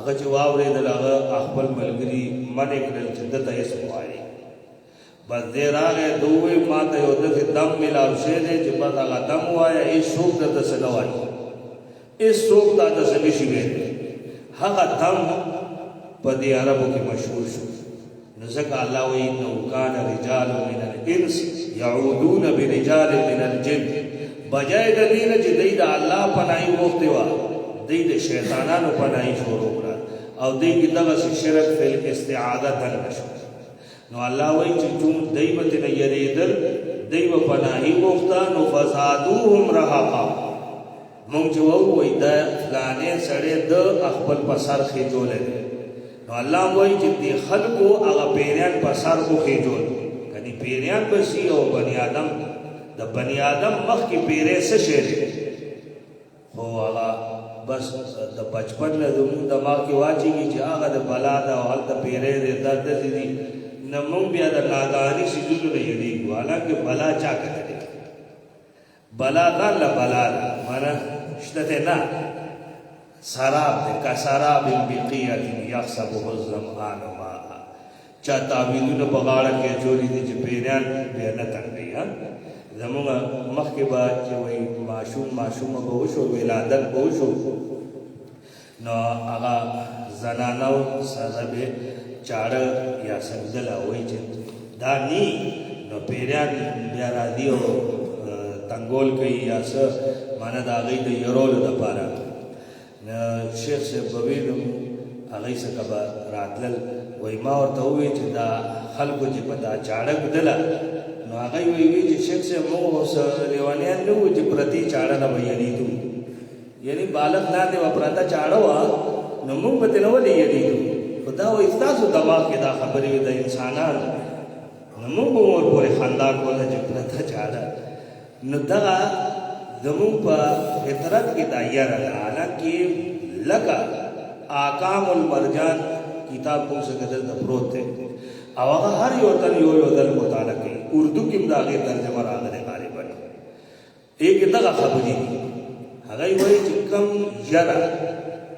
S1: هغه چې واورېدل هغه خپل ملګري منې کړل چې دته یې سوایي بس دې راغی دوی ما ته یو داسې دم میلاو شوی دی چې بس هغه دم ووایه هېڅ څوک درته څه نه وایي هېڅ څوک تا ته څه نشي ویلی هغه دم په دې عربو کې مشهور شو نو ځکه الله وایي انه کان رجال من الانس یعودون برجال من الجن بجای د دې نه چې دوی د الله پناهي غوښتې وه دی د شیطانانو پناهي شروع کړه او دی کې دغه شرک فی الاستعاذہ دل نشو نو الله وایي چې چون دی به ترې یریدل دی به پناهي غوښته نو فزادوهم رهقا مونږ چې ووایو دا فلانې سړی د خپل په سر خېجولی دی نو الله وایي چې دې خلکو هغه پیریان په سر وخېجول کني پیریان به شي او بني آدم د بني آدم مخکې پیری څه شی دی خو هغه بس د بچپن له زموږ دماغ کې واچېږي چې هغه د بلا ده او هلته پیری دی دا داسې دي نه مونږ بیا د ناګهاني څیزونو نه یېرېږو حالانکه بلا چا کتلی بلا ځان له بلا ده معنه شته دی نه سراب دی کسراب بقیعة یحسبه الظمآن ماء چا تعویذونه په غاړه کې جوړي دي چې پیریان بیا نه تنګي ها زموږ مخکې به چې وایي ماشومه به وشو ولادت به وشو نو هغه زنانو سره به چاړه یا سندله وایي چې دا نی نو پیریان بیا راځي او تنګول کوي یا څه معنی د هغې د یرولو دپاره شیخ صاحب به ویل هغې څخه به راتلل وایي ما ورته ووایي چې دا خلکو چې په دا چاړه ږدله نو هغې وایي چې شیخ صاحب موږ اوس لیونیان نه وو چې پرتې چاړه نه به یریدو یعنې بالغ لاندې به پرته چاړه وه نو موږ به ترې نه ولې یریدو خو دا وایي ستاسو دماغ کې دا خبرې وي د انسانانو نو موږ به ورپورې خندا کوله چې پرته چاړه نو دغه زموږ په فطرت کې دا یره ده حالانکې لکه احکام المرجان کتاب کوم څه دلته پروت دی او هغه هر یو تن یو ځل مطالعه کوي اردو کې هم د هغې ترجمه راغلی غالبا کې دغه خبرې دي هغه وایي چې کوم یره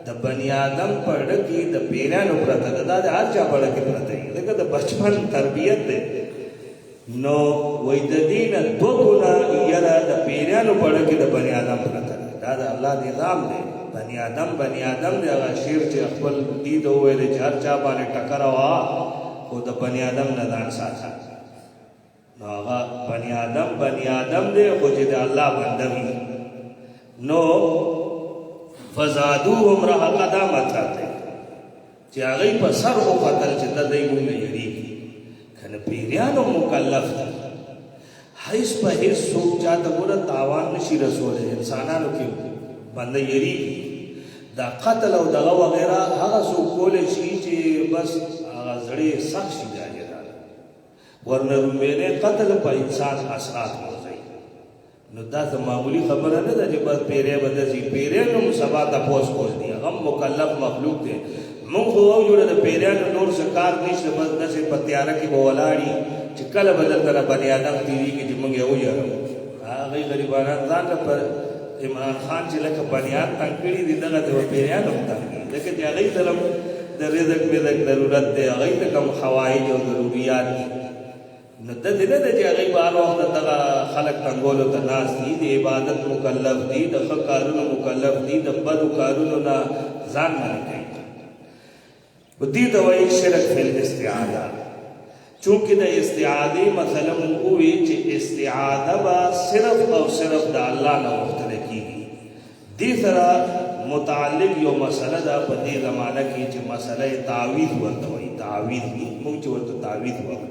S1: د بني آدم په اړه کې د پیریانو پرته ده دا د هر چا په اړه کې پرته وي ځکه د بچپن تربیت دی نو وایي د دې نه دوه ګونه یره د پیریانو په اړه کې د بني آدم پرته ده دا د الله نظام دی بني آدم دی هغه شعر چې خپل دي ته وویلې چې هر چا باندې ټکره وه خو د بني آدم نه ځان ساته نو هغه بني آدم دی خو چې د الله بنده وي نو فزادوهم رهقا دا مطلب دی چې هغې په سر وختل چې د دی مونږ نه یریږي که نه پیریانو مکلف دي حیث په حیث څوک چاته ګوره تاوان نشي رسولی انسانانو کې بنده یریږي دا قتل او دغه وغیره هغه څوک کولی شي چې بس هغه زړې سخت شي جاجران ورنه رومبینې قتل په انسان اثرات موځي نو دا څه معمولي خبره نه ده چې بس پیری به داسې پیری نو سبا تپوس کول دي هغه مکلف مخلوق دی مونږ خو وجوړه د پیریانو نور څه کار نشته بس داسې په تیاره کې به ولاړي چې کله به دلته نه بني آدم تېرېږي چې مونږ یې وژړو هغې غریبانان ځان ته پر عمران خان چې لکه بنیاد تنګ کړي دي دغه د پیریانو هم تنګ کړي ځکه چې هغې ته هم د رزق ضرورت دی هغې ته کوم حوایج او ضروریات دي نو داسې نه ده چې هغې به هر وخت دغه خلک تنګولو ته ناست دي د عبادت مکلف دي د ښه کارونو مکلف دي د بدو کارونو نه ځان منع کوي دې ته وایي شرک فی الاستعاده چونکې د استعادې مسله مونږ ووي چې استعاده به صرف او صرف د الله نه غوښتلی کېږي دې سره متعلق یو مسله ده په دې زمانه کې چې مسله تعویذ ورته وایي تعویذ مونږ چې ورته تعویذ وایو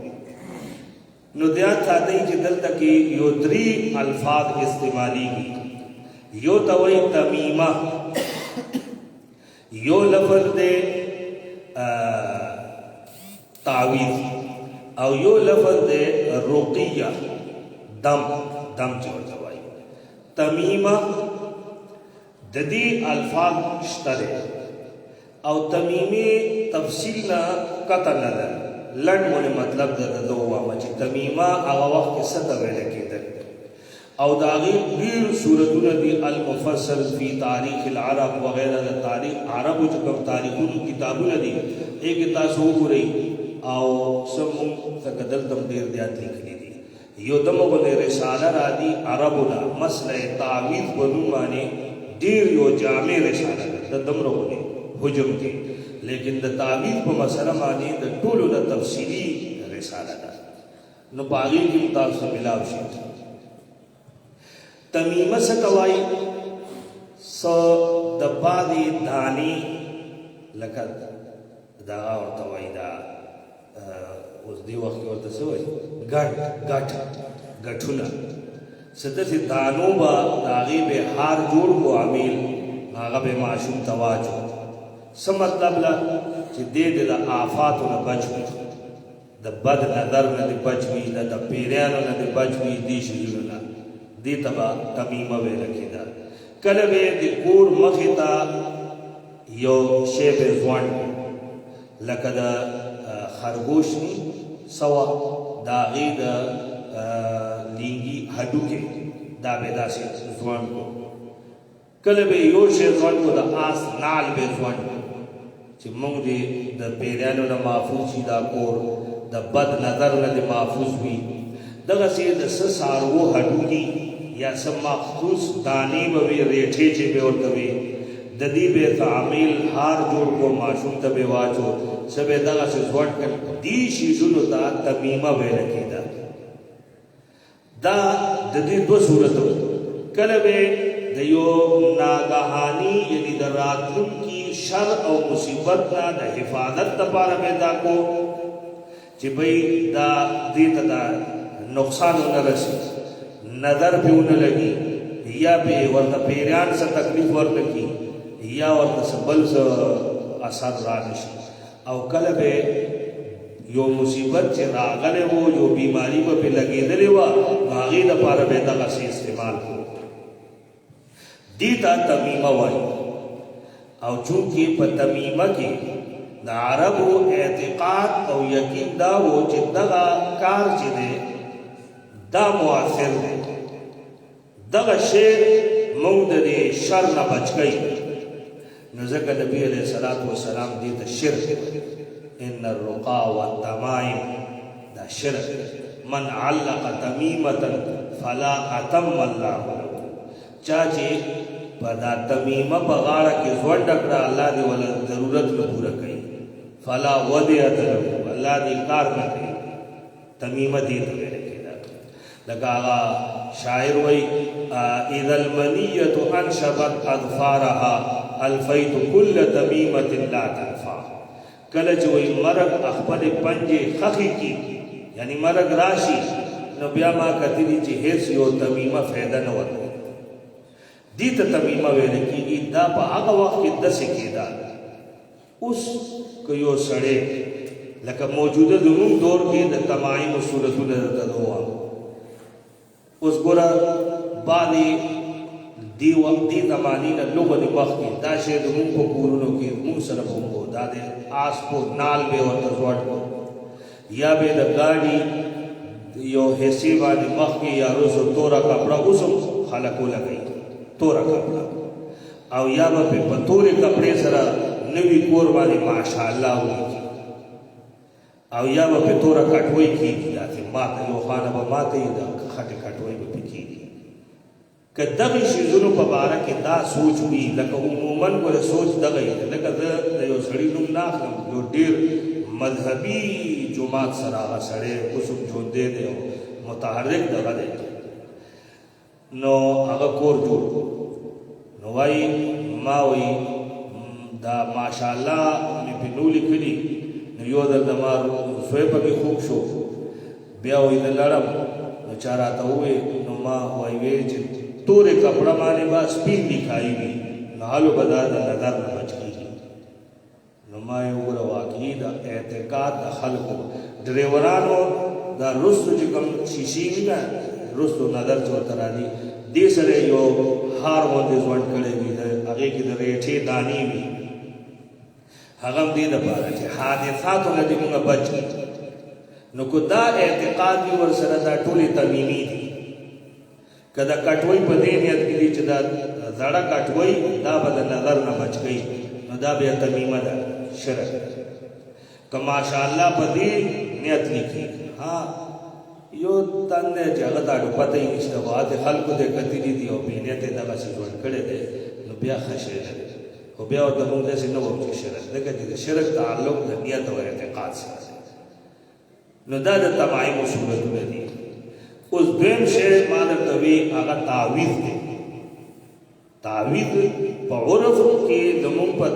S1: نو دیات ساتئ چې دلته کې یو درې الفاظ استعمالیږي یو ته وایي تمیمه یو لفظ دی تعویذ او یو لفظ دی رقیه دم چې ورته وایي تمیمه د دې الفاظ شته دی او تمیمې تفصیل نه قطع نه ده لنډ مونې مطلب د ده ووایم چې تمیمه هغه وخت کې څه ته ویله کېدل او د هغې ډېر صورتونه دي المفصل فی تاریخ العرب وغیره د تاریخ عربو چې کوم تاریخونو کتابونه دي هغې تاسو وګورئ او څه مونږ ته دلته هم ډېر زیات لیکلي دي یو دمه غوندې رساله راځي عربو نه مسله تعویذ په نوم باندې ډېر یو جامع رساله ده د دومره غوندې حجم کې لیکن د تعویذ په مسله باندې د ټولو د تفصیلي رساله ده نو په هغې کې هم تاسو ملاو شي تمیمه څه ته وایي څه د بادې دانې لکه دغه ورته وایي دا اوس دې وخت کې ورته څه وایي ګټونه څه داسې دانو به د هغې به هار جوړ کړو عمیل هغه به ماشوم ته واچو څه مطلب له چې دې د آفاتو نه بچ وي د بد نظر نه دې بچ وي د پیریانو نه دې بچ وي دې شیونو نه دې ته به تمیمه ویله کېده کله به د کور مخې ته یو شی به ځوان لکه د خرګوش سوه د هغې د لینګي هډوکې دا به داسې ځوان کړو کله به یو شی ځوان کړو د آس نال به ځوان کړو چې موږ دې د پیریانو نه محفوظ شي دا کور د بد نظر نه دې محفوظ وي دغسې د څه څاروو هډوکي یا څه مخصوص دانې به وي ریټې چې به ورته وي د دې به تعمیل هار جوړ کو ماشوم ته به واچو څه به دغسې ځوړ کړ دې شیزونو ته تمیمه ویل کېده دا د دې دوه صورتو کله به د یو ناګهاني یعنی د راتلونکي شر او مصیبت نه د حفاظت لپاره به دا کو چې بھئی دا دې ته دا نقصان نه رسي نظر به ونه لګي یا به ورته پیریان څه تکلیف ورنکي یا ورته څه بل څه اثر را نشي او کله به یو مصیبت چې راغلی و یو بیماری به پې لګېدلې وه نو هغې دپاره به دغسې استعمال کړو دې ته تمیمه وایي او چونکې په تمیمه کې د عربو اعتقاد او یقین دا و چې دغه کار چې دی دا مؤثر دی دغه شی موږ د دې شر نه بچ کوي نو ځکه نبي علیه الصلاة وسلام دې ته شرک ان الرقا والتمائم دا شرک من علق تمیمة فلا اتم الله له چا چې په دا تمیمه په غاړه کې ځونډ کړه الله دې ولا ضرورت نه پوره کوي فلا ودیعة له الله دې کار نه کوي تمیمه دې ته ویل کېده لکه هغه شاعر وایي اذا المنیة انشبت اظفارها الفیت کل تمیمة لا تنفع کله چې وایي مرګ خپل پنجې خښې کی یعنی مرګ راشي نو بیا ما کتلی چې هیڅ یو تمیمه فایده نه ورکوي دې ته تمیمه ویل کېږي دا په هغه وخت کې داسې کېده اوس که یو سړی لکه موجوده زموږ دور کې د تمایمو صورتونه درته ووایم اوس ګوره بعضې دې زمانې نه لغونې وخت کې دا شی زموږ په کورونو کې موږ سره به وو دا د آس په نال به ورته ځوړ کړو یا به د ګاډي یو حصې باندې مخکې یا روزو توره کپړه اوس هم خلک ولګوي توره کپړه او یا به په تورې کپړې سره نوي کور باندې ماشاءالله ولیکي او یا به په توره کټوۍ کېږي داسې ماته یو خانه به ماته یې د خټې کټوۍ به پې کېږي که دغې شیزونو په باره کې دا سوچ وي لکه عموما ګوره سوچ دغه یې لکه زه د یو سړي نوم نه اخلم یو ډېر مذهبي جماعت سره هغه سړی اوس هم ژوندی دی او متحرک دغه دی نو هغه کور جوړ نو وایي ما وایي دا ماشاءالله مې پې نو لیکلي نو یو ځل زما زوی پکې خوږ شو بیا وایي زه لړم نو چا راته ووایي نو ما وایي ویل چې تورې کپړه باندې به سپین لیکایي وي نو هلو به دا د نظر نه بچ کېږي نو ما یې وګوره واقعي د اعتقاد د خلکو ډریورانو دا رستو چې کوم شیشې وي نه رستو نظر چې ورته راځي دې سره یو هار غوندې ځوړ کړی وي د هغې کې د ریټې دانې وي هغه هم دې دپاره چې حادثاتو نه دې مونږ بچ نو که دا اعتقاد وي ورسره دا ټولې تمیمي دي که د کټوۍ په دې نیت کې دي چې دا زړه کټوۍ دا به د نظر نه بچ کوي نو دا بیا تمیمه ده شرک که ماشاءالله په دې نیت لیکي ها یو تن دی چې هغه ته اډو پته یې نشته بعضې خلکو دې کتلي دي او بې نیته یې دغسې ژوند کړی دی نو بیا ښه شی دی خو بیا ورته مونږ داسې نه وایو چې شرک ځکه چې د شرک تعلق د نیت او اعتقاد سره دی نو دا د تمایمو صورتونه دي اوس دویم شی ما درته وي هغه تعویض دی تعویض په عرف کې زمونږ په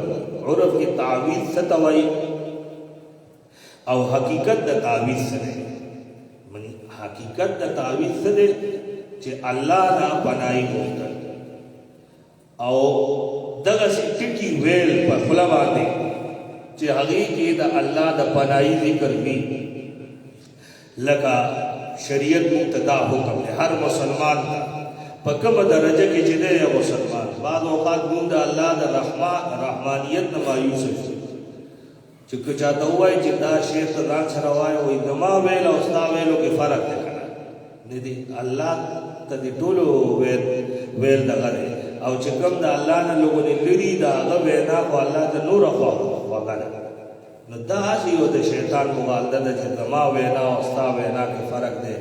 S1: عرف کې تعویض څه ته وایي او حقیقت د تعویض څه دی حقیقت د تعویض څه دی چې الله نه پناهي غوښتل او دغسې ټکي ویل په خوله باندې چې هغې کې د الله د پناهي ذکر وي لکه شریعت مونږ ته دا حکم دی هر مسلمان ته په کومه درجه کې چې دی یو مسلمان بعض اوقات مونږ د الله د رحمانیت نه مایوس شو چې که چاته ووایي چې دا شی ته ځان سره وایه وایي زما ویل او ستا ویلو کې فرق دی که نه نه دی الله ته دې ټولو ویل دغه دی او چې کوم د الله نه لوګونه لري دا هغه وینا خو الله د نور خوا وغاله نو دا هسې یو د شیطان مغالطه ده چې زما وینا او ستا وینا کې فرق دی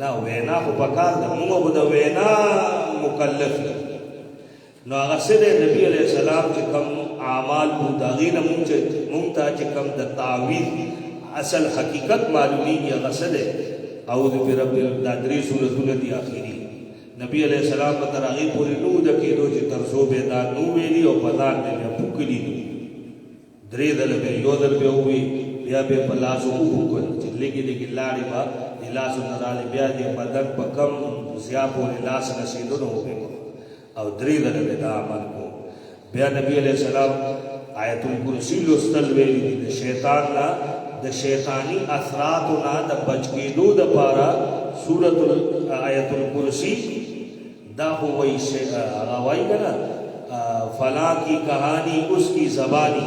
S1: نه وینا خو پکار ده موږ به د وینا مکلف نو هغه څه دی نبي علیه السلام چې کوم اعمال وو د هغې نه مونږ ته چې کوم د تعویض اصل حقیقت معلومیږي هغه څه دی اعوذ برب دا درې سورتونه دي آخري نبی علیہ السلام په تر هغې پورې نو د کېدو چې تر څو به دا نو ویلي او په ځان به بیا پوکلي دي درې ځله به یو ځل به ووي بیا به په لاسو وپوکل چې لږې لږې لاړې به د لاسو نه رالې بیا د بدن په کم ضیا پورې لاس رسېدو نه وبې او درې ځله به دا عمل کو بیا نبی علیہ السلام آیت الکرسی لوستل ویلي دي د شیطان نه د شیطانی اثراتو نه د بچ کېدو دپاره سورت آیت الکرسی دا خو وایي هغه وایي که نه فلاں کی کہانی اس کی زبانی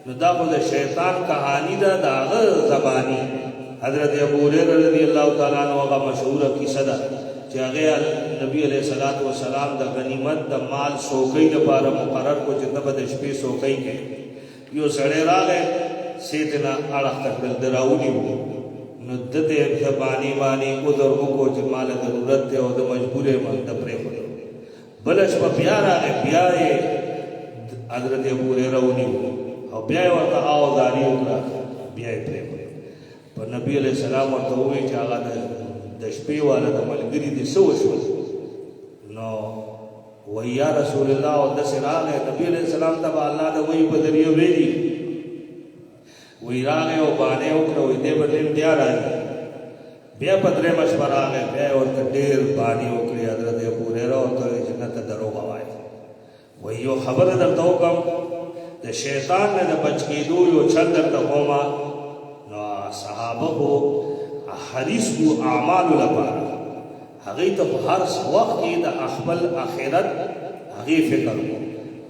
S1: نو دا خو د شیطان کہانی ده د هغه زبانی حضرت ابو هریره رضی الله تعالی عنہ هغه مشهوره کیسه ده چې هغه نبی علیہ الصلوۃ والسلام د غنیمت د مال سوکۍ دپاره مقرر کو چې ته به د شپې سوکۍ کې یو سړی راغی سیدنا اړخ ته کړل د راونیو نو د دې زبانی باندې عذر وکړو چې مال ضرورت دی او د مجبورې باندې پرېښودو بله شپه بیا راغی بیا یې حضرت ابو هریره ونیو او بیا یې ورته آوازاري وکړه بیا یې پرېښودو په نبي علیه السلام ورته ووایي چې هغه د شپې والا د ملګري دې څه وشول نو وایي یا رسول الله او داسې راغی نبي علیه السلام ته به الله د وحي په ذریعه ویلي وی راغی او بانې وکړه وایي دی به نن بیا راځي بیا په درېیمه شپه راغی بیا یې ورته ډېر بانې وکړې حضرت ابو هریره ورته وایي چې نه ته دروغ وایې وایي یو خبره درته وکړم د شیطان نه د بچ کېدو یو چل درته کومه نو صحابه خو حریص وو اعمالو لپاره هغې ته په هر وخت کې د خپل آخرت هغې فکر وو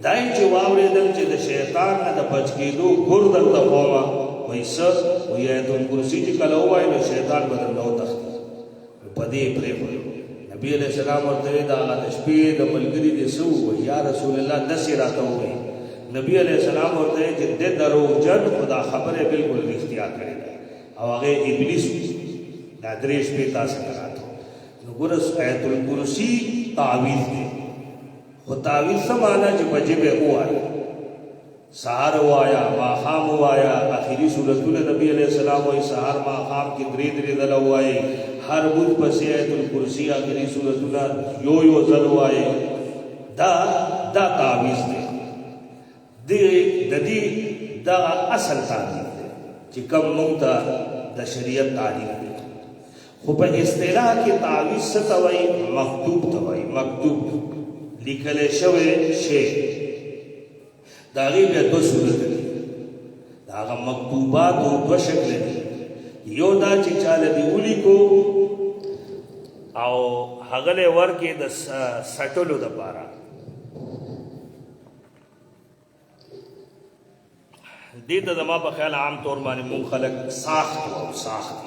S1: دا یې چې واورېدل چې د شیطان نه د بچ کېدو ګور درته کومه وایي څه وایي آیت الکرسي چې کله ووایي نو شیطان به درنه وتښتي په دې یې پرېښودو نبي علیه السلام ورته وایي د هغه د شپې د ملګري دې څه ووایي یا رسول الله داسې راته ووایي نبي علیه السلام ورته وایي چې د دروغجن خو دا خبره بلکل رښتیا کړې ده او هغې ابلیس دا درې شپې تاسې ته راته نو ګوره آیت الکرسي تعویض دی خو تعویض څه معنا چې په ژبه ووایه سهار ووایا ماښام ووایا آخري صورتونه نبي علیه السلام وایي سهار ماښام کې درې درې ځله ووایي هر بت پسې آیت الکرسي آخري صورتونه یو ځل ووایي دا تعویض دی د دې دغه اصل تعریف دی چې کوم موږ ته د شریعت تعریف دی خو په اصطلاح کې تعویض څه ته وایي مکتوب ته وایي مکتوب لیکلی شوی شی د هغې بیا دوه صورته دي د هغه مکتوباتو دوه شکله دي یو دا چې چاله دې ولیکو او هغه لی ورکې د سټلو دپاره دې ته زما په خیال عام طور باندې مونږ خلک ساخت او ساخت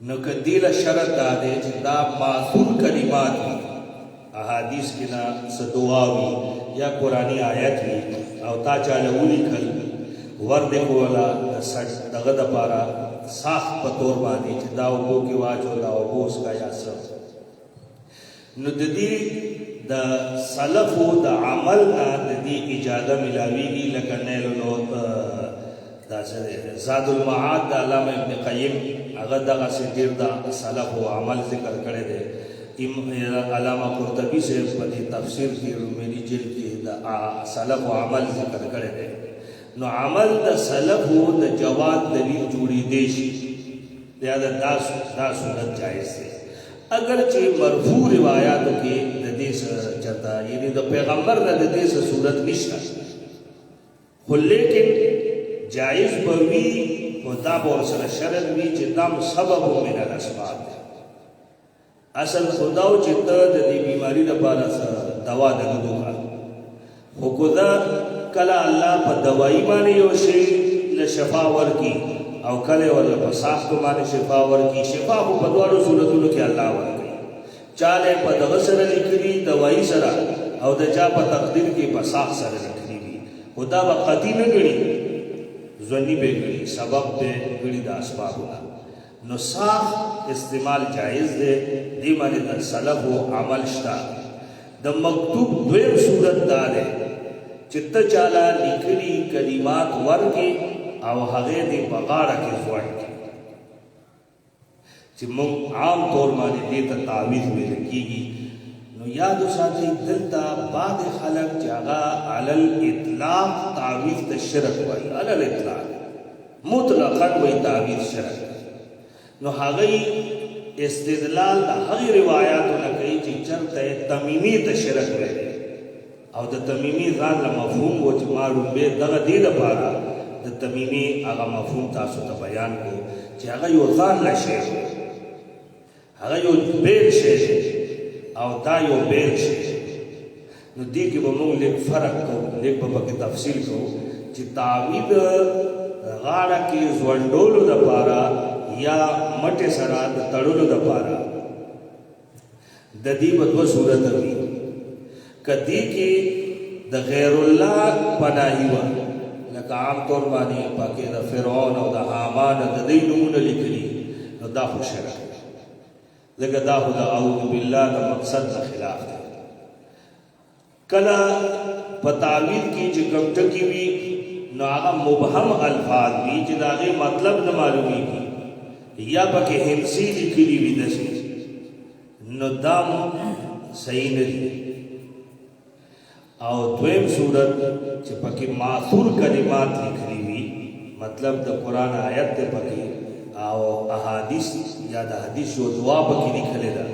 S1: نو که دې له شرط دا دی چې دا معصول کلمات وي احادیث کې نه څه دعا وي یا قرآني آیت وي او تا چاله ولیکل ور دې کوله دغه دپاره ساخت په طور باندې چې دا اوبو کې واچو دا اوبو اسکا یا څه نو د دې د سلفو د عمل نه د دې اجازه ملاویږي لکه نیل دا زاد المعاد د علامه ابن قیم هغه دغسې ډېر د سلفو عمل ذکر کړی دی علامه قرطبي صاحب په دې تفسیر کې رومینی جلد کې د سلفو عمل ذکر کړی دی نو عمل د سلفو د جواز دلیل جوړېدی شي لہذا دا صورت جایز دی اگر چې مرفوع روایاتو کې د دې چرته یعنی د پیغمبر نه د دې صورت نشته خو لیکن جایز به وي خو دا به ورسره شرط وي چې دا سبب من الاسباب دی اصل خدا و چې ته د دې بیماري لپاره دوا دغه وکړه خو که کله الله په دوایي باندې یو شی له شفا ورکي او کله ورله په ساختو باندې شفا ورکي شفا خو په دواړو صورتونو کې الله ورکوي چاله په دغه سره لیکلي دوايي سره او د چا په تقدیر کې په ساخ سره لیکلي وي خدا به قطعي نه ګڼي ځونی به ګڼي سبب به ګڼي د اسبابونه نو ساخ استعمال جائز دی دی باندې د سلف او عمل شته د مکتوب دویم صورت دا دی چې ته چاله لیکلي کلمات ورکې او هغه دې په غاړه کې ځوړ کړي چې موږ عام طور باندې دې ته تعویذ ویل کېږي نو یاد وساتئ دلته بعض خلک چې هغه علی الاطلاق تعویذ ته شرک وایي علی الاطلاق مطلقاً وایي تعویذ شرک نو هغه استدلال د هغې روایاتو نه کوي چې چېرته تمیمي ته شرک ویلی او د تمیمي ځان له مفهوم و چې ما لومبې دغه دې لپاره د تمیمي هغه مفهوم تاسو ته بیان کړو چې هغه یو ځان له شی هغه یو بیل شی او دا یو بیل شی نو دې کې به موږ لږ فرق کوو لږ به پکې تفصیل کوو چې تعویذ غاړه کې ځونډولو دپاره یا مټې سره د تړلو دپاره د دې به دوه صورته وي که دې کې د غیر الله پناهي وه لکه عام طور باندې پکې د فرعون او د حامان د دې نومونه لیکلي نو دا خو شرک ځکه دا خو د اعوذ بالله د مقصد نه خلاف دی کله په تعویذ کې چې کوم ټکي وي نو هغه مبهم الفاظ وي چې د هغې مطلب نه معلومیږي یا پکې هندسي لیکلي وي داسې نو دا صحیح نه دي او دویم صورت چې پکې معثور کلمات لیکلي وي مطلب د قرآن آیت دی پکې او احادیث یا د حدیث یو دعا پکې لیکلې ده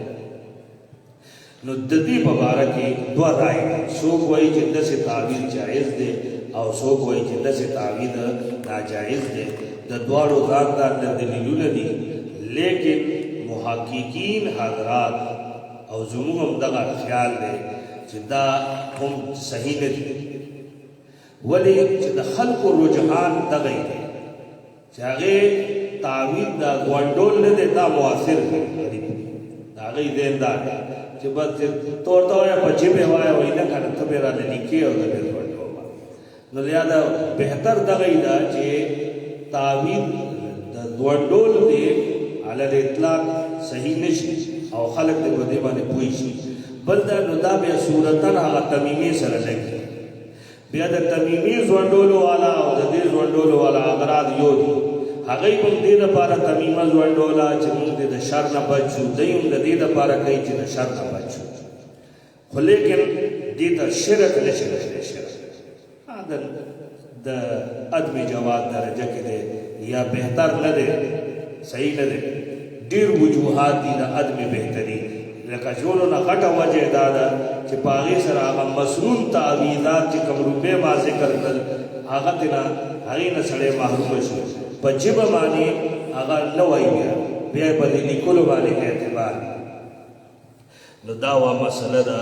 S1: نو د دې په باره کې دوه رایې دي څوک وایي چې داسې تعویذ جایز دی او څوک وایي چې داسې تعویذ ناجایز دی د دواړو ځان ځان دلیلونه دي لیکن محققین حضرات او زموږ هم دغه خیال دی چې دا هم صحیح نه دي ولې چې د خلکو رجحان دغه دی چې هغې تعویذ دا ګونډول نه دی دا مؤثر دی د هغې ذهن دا دی چې بس تور ته وایه په جبې وایه وایي نه که نه ته بې راله لیکې او زه بې ګونډوم نو لهذا بهتر دغه ده چې تعویذ د ګونډول دی علی الاطلاق صحیح نشي او خلک دې په دې باندې پوه شي بل دا نو دا بیا صورتاً هغه تمیمې سره لګي بیا د تمیمې ځونډولو والا او د دې ځونډولو والا اغراض یو دي هغوی هم دې دپاره تمیمه ځونډوله چې موږ دې د شر نه بچ شو دی هم د دې دپاره کوي چې د شر نه بچ شو خو لیکن دې ته شرک نشي رسلی شرک د عدم جواز درجه کې دی یا بهتر نه دی صحیح نه دی ډېر وجوهات دي د عدم بهتري لکه ټولو نه غټه وجه دا ده چې په هغې سره هغه مسنون تعویذات چې کوم روپۍ ما ذکر کړل هغه ترې نه هغې نه سړی محرومه شو په ژبه باندې هغه نه وایي بیا یې په دې لیکلو باندې اعتبار نو دا وه مسله ده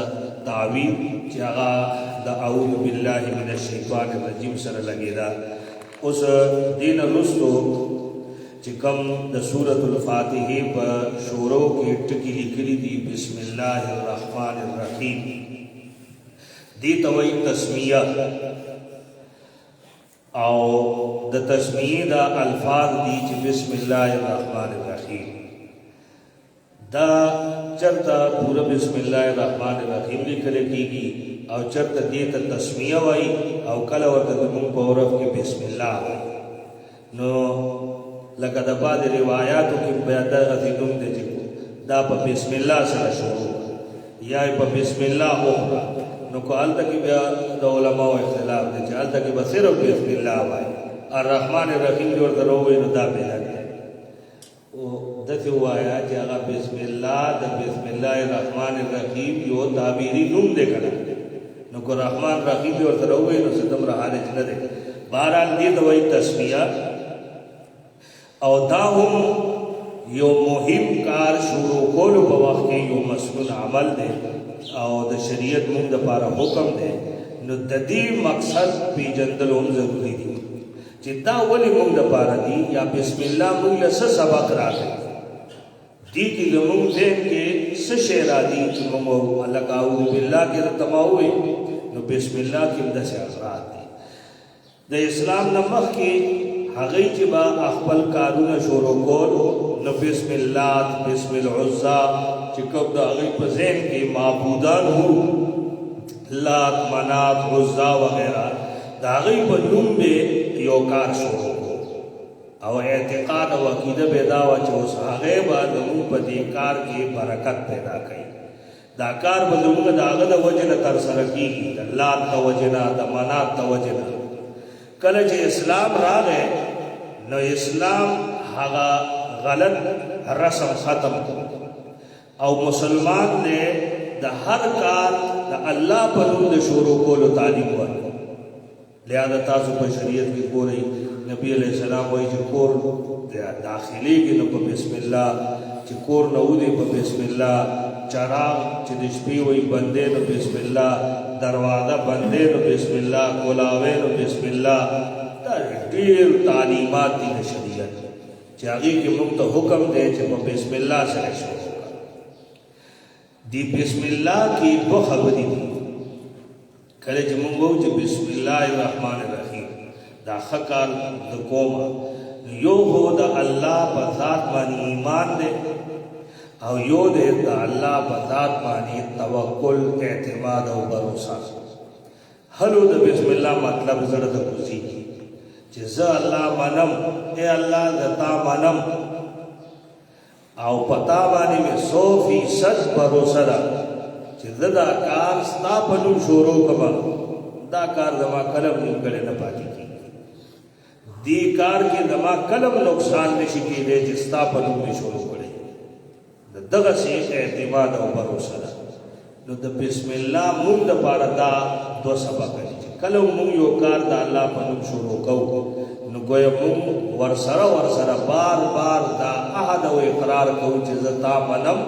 S1: تعویذ چې هغه د اعوذ بالله من الشیطان الرجیم سره لګېده اوس دې نه وروستو چې کوم د سورة الفاتحې په شورو کې ټکي لیکلي دي بسم الله الرحمن الرحیم دې ته وایي تسمیه او د تسمیې دا الفاظ دي چې بسم الله الرحمن الرحیم دا چرته پورا بسم الله الرحمن الرحیم لیکل کېږي او چرته دې ته تسمیه وایي او کله ورته زموږ په عرف کې بسم الله وایي نو لکه د بعضې روایاتو کې بیا دغسې نوم دی چې دا په بسم الله سره شروع یا په بسم الله وکړه نو که هلته کې بیا د علماو اختلاف دی چې هلته کې به صرف بسم الله وایي الرحمن الرحیم چې ورته راووایي نو دا بهتر دی داسې ووایه چې هغه بسم الله د بسم الله الرحمن الرحیم یو تعبیري نوم دی که نه نو که رحمان رحیم چې ورته راووایي نو څه دومره حالج نه دی بهرحال دې ته وایي تسمیه او دا هم یو مهم کار شروع کولو په وخت کې یو مسنون عمل دی او د شریعت موږ دپاره حکم دی نو د دې مقصد پیژندل هم ضروري دي چې دا ولې موږ دپاره دي یا بسم الله موږ له څه سبق راغی دی کی زمون ذہن کے سشے را دی چی ممو اللہ کا اعوذ باللہ کے تماوی نو بسم اللہ کی مدہ سے اثرات دی دا اسلام نمخ کی حقی چی با اخبر کارون شروع کول نو بسم اللہ بسم العزا چی کب دا حقی پا ذہن کی معبودان ہو لات منات عزا وغیرہ دا حقی پا نم بے یوکار شروع او اعتقاد و عقیدہ بیداوہ چوس آغے با دمون پا دیکار کی برکت پیدا کئی دا کار با دمون دا آغا دا وجن تر سرکی دا لات دا وجنا دا منات دا وجنا کلچ اسلام را گئے نو اسلام آغا غلط رسم ختم او مسلمان نے دا ہر کار دا اللہ پر دا شروع کولو تعلیم ورکو لہذا تاسو پر شریعت کی کو رہی نبی علیہ السلام وہی چکور داخلی کی نو پا بسم اللہ چکور نعودی پا بسم اللہ چراغ چدشپی وہی بندے نو بسم اللہ دروازہ بندے نو بسم اللہ گلاوے نو بسم اللہ دیر تعلیمات دی شریعت چاگی کی ممت حکم دے چا پا بسم اللہ سے شروع ہوگا دی بسم اللہ کی دو خبری دی کلے جمونگو چا بسم اللہ الرحمن الرحیم دا خکال دا کوما یو ہو دا اللہ پا ذات مانی ایمان دے او یو دے دا اللہ پا ذات مانی توکل اعتماد او بروسا حلو دا بسم اللہ مطلب زرد کسی کی چیزا اللہ منم اے اللہ دتا منم او پتا بانی میں 100% بروسا دا چیزا دا کار ستا پنو شورو کما دا کار دما کلم نکلے نپاتی کی دی کار کی دما کلم نقصان نشی کی دے جستا پنو میں شروع کرے دغا سے اعتماد او بروسا دا نو دا بسم اللہ مون دا پارا دا دو سبا کری کلم مون یو کار دا اللہ پنو شروع کو نو گویا مون ورسرا بار بار دا احد و اقرار کو چیزتا منم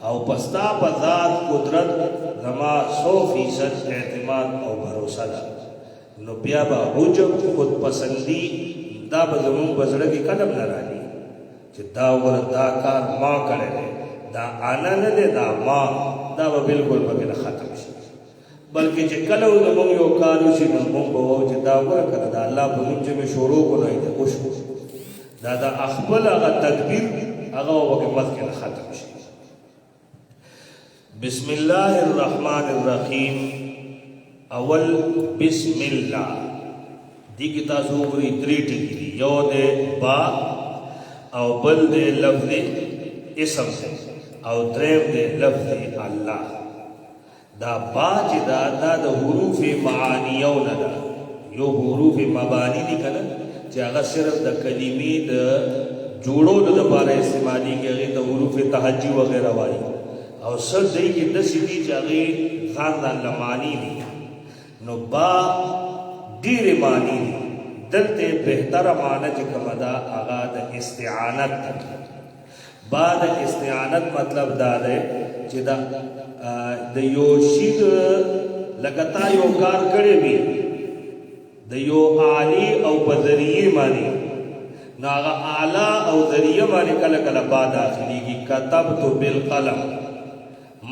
S1: او پستا پا ذات قدرت دما 100% اعتماد او بروسا دا نو بیا با حجب خود پسندی دا بزمون بزرگی قدم نرانی چی دا ورد دا کار ما کرے دے دا آنا ندے دا ما دا با بالکل بگن ختم شد بلکہ چی کلو زمون یو کارو شی نمون بہو چی دا ورد کرے دا اللہ بزرگ چی میں شروع کو نائی دے خوش دا دا اخبر اگا تدبیر اگا وقت مد کے ختم شد بسم اللہ الرحمن الرحیم اول بسم اللہ دی کی تاسو گری 3 ٹکی دی یو دے با او بل دے لفظ اسم دے او دریم دے لفظ اللہ دا با چی دا حروف معانیو ندا یو حروف مبانی دی کنا چی اگر صرف دا کلمی دا جوڑو دا بارا استعمالی کی اگر دا حروف تحجی وغیرہ وائی او سر دی کی دسی دی چی اگر خاندان لمانی دی نو با دیر معنی دی دلتے بہتر معنی چکم دا آغا دا استعانت با دا استعانت مطلب دا دے چی دا یو شید لگتا یو کار کرے بھی دا یو آلی او بذریعی معنی نا آغا آلا او ذریعی معنی کل با داخلی کی کتبتو بالقلم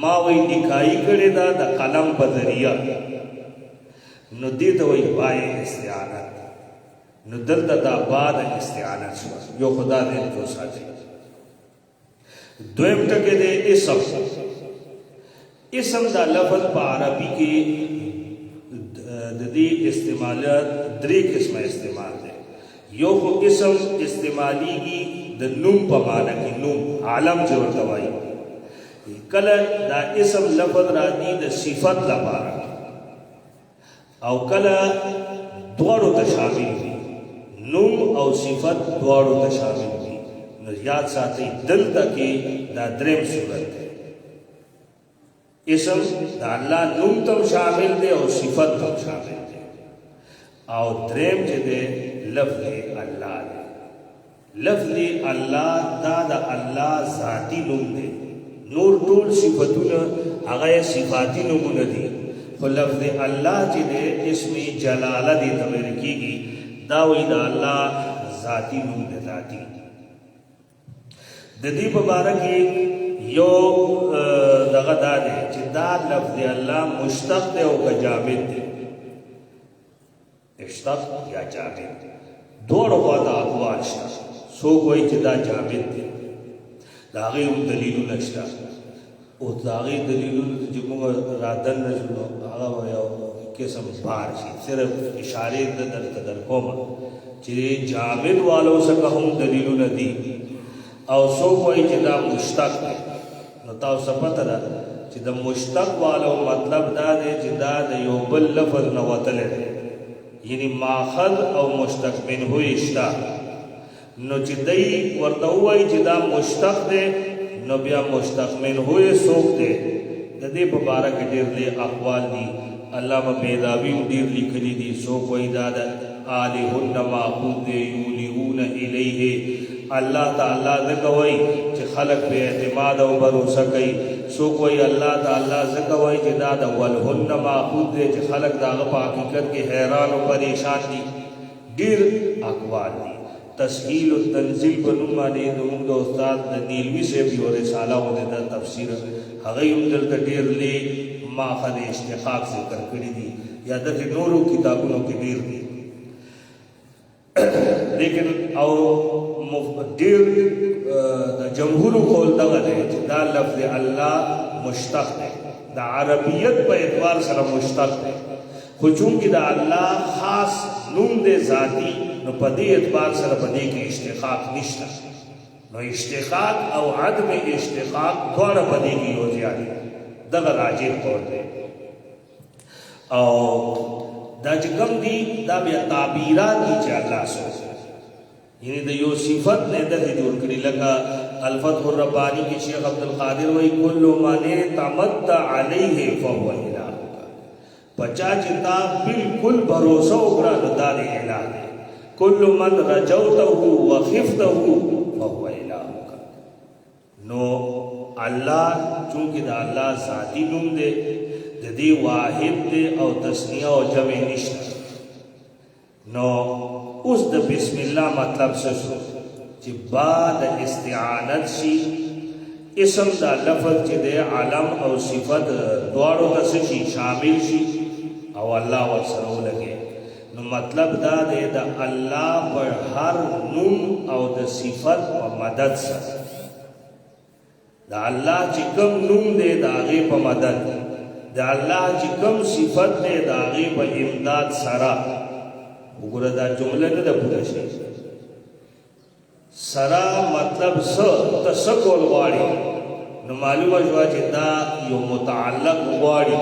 S1: ما وی نکائی کرے دا قلم بذریعی نو دیتا وی بای استعانت نو دلتا دا بعد استعانت شوا یو خدا دے جو ساچے دویم تکے دے اسم دا لفظ پا عربی کی دی استعمالات 3 قسم استعمال دے یو خو اسم استعمالی کی دا نوم پا مانا کی نوم عالم جو دوائی کل دا اسم لفظ را دی دا صفت لپارا او کلا دوارو تشامل دی نوم او صفت دوارو تشامل دی نو یاد ساتھی دلتا کی دا درم صورت ہے اسم دا اللہ نوم تم شامل دے او صفت تم شامل دے او درم چے دے لفظ اللہ دے لفظ اللہ دا اللہ ذاتی نوم دے نور طول صفتون اغای صفاتی نمون دی خو لفظ اللہ چی دے اسم جلالہ دی تغیر کی گی داوی دا اللہ ذاتی نوم دے ذاتی د دې په باره کې یو دغه دا دی چې دا لفظ الله مشتق دی او که جامد دی اشتق یا جامد دواړو خواته اقوال شته څوک وایي چې دا جامد دی د هغې هم دلیلونه شته اوس د هغې دلیلونه چې موږ رادننه شو نو هغه به یو قسم بار شي صرف اشارې درته درکومه چې جامد والو څخه هم دلیلونه دي او څوک وایي چې دا مشتق دی نو تاسو پته ده چې د مشتق والو مطلب دا دی چې دا د یو بل لفظ نه وتلی دی یعنی ماخذ او مشتق منه اشتا نو چې دی ورته وایي چې دا مشتق دی نو بیا مشتق منه څوک دی د دې په باره کې ډېر لوی اقوال دي علامه بیضاوي هم ډېر لیکلي دي څوک وایي دا د آلهن معبود دی یولیون الیه الله تعالی ځکه وایي چې خلق په اعتماد او بروسه کوي څوک وایي الله تعالی ځکه وایي چې دا د ولهن معبود دی چې خلق د هغه په حقیقت کې حیران او پریشان دي ډېر اقوال دي تسهیل التنزیل په نوم باندې زموږ د استاد د نیلوي صاحب یو رساله ونه د تفسیر هغه هم دلته ډېر لوی ماخذ اشتقاق ذکر کړي دي یا دغه نورو کتابونو کې ډېر دي لیکن او ډېر د جمهور قول دغه دی چې دا لفظ الله مشتق دی د عربیت په اعتبار سره مشتق دی خو چونکې د الله خاص نوم دی ذاتی نو په دې اعتبار سره په دې کې اشتقاق نشته نو اشتقاق او عدم اشتقاق دواړه په دې کې یو ځای دي دغه راجح قول دی او دا چې کوم دي دا بیا تعبیرات دي چې الله سره یعنی د یو صفت نه د جوړ کړي لکه الفتح الربانی کې شیخ عبدالقادر وایي کل من تمتع علیه فهو اله پچا چې تا بالکل بھروسه وکړه نو دا د اله دی کل من رجوته وخفته فهو اله نو الله چونکې د الله ذاتی نوم دی د دې واحد دی او تسنیه او جمع نشته نو اوس د بسم الله مطلب څه شو چې بعد استعانت شي اسم دا لفظ چې د علم او صفت دواړو ته شي شامل شي او الله ورسره ولګي نو مطلب دا دی د الله پر هر نوم او د صفت او مدد سره د الله چې کوم نوم دی د هغې په مدد د الله چې کوم صفت دی د هغې په امداد سره وګوره دا جمله نه ده پوره شي سره مطلب څه ته څه کول غواړي نو معلومه شوه چې دا یو متعلق غواړي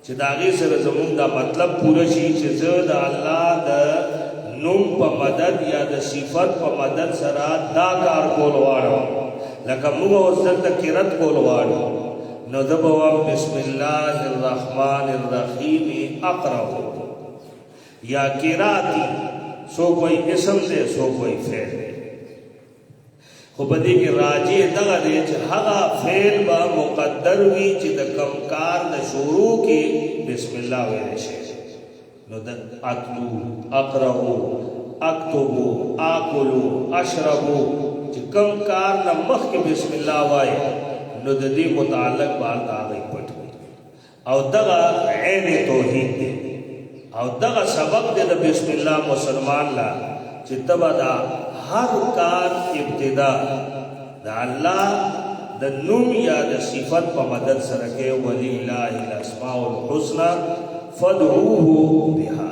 S1: چې د هغې سره زموږ دا مطلب پوره شي چې زه د الله د نوم په مدد یا د صفت په مدد سره دا کار کول غواړم لکه موږ اوس دلته قرت کول غواړو نو زه به وایم بسم الله الرحمن الرحیم اقرأ یا قراتی څوک وایي اسم دی څوک وایي فعل دی خو په دې کې راجح دغه دی چې هغه فعل به مقدر وي چې د کوم کار د شروع کې بسم الله ویلی شي نو د اتلو اقرأو اکتبو آکلو اشربو چې کوم کار نه مخکې بسم الله وایي نو د دې متعلق به هلته هغه پټ وي او دغه عین توحید دی او دغه سبق دی د بسم الله مسلمان لا چې تبا دا هر کار ابتدا د الله د نوم یا د صفت په مدد سره کې ولله الاسماء الحسنى فادعوه بها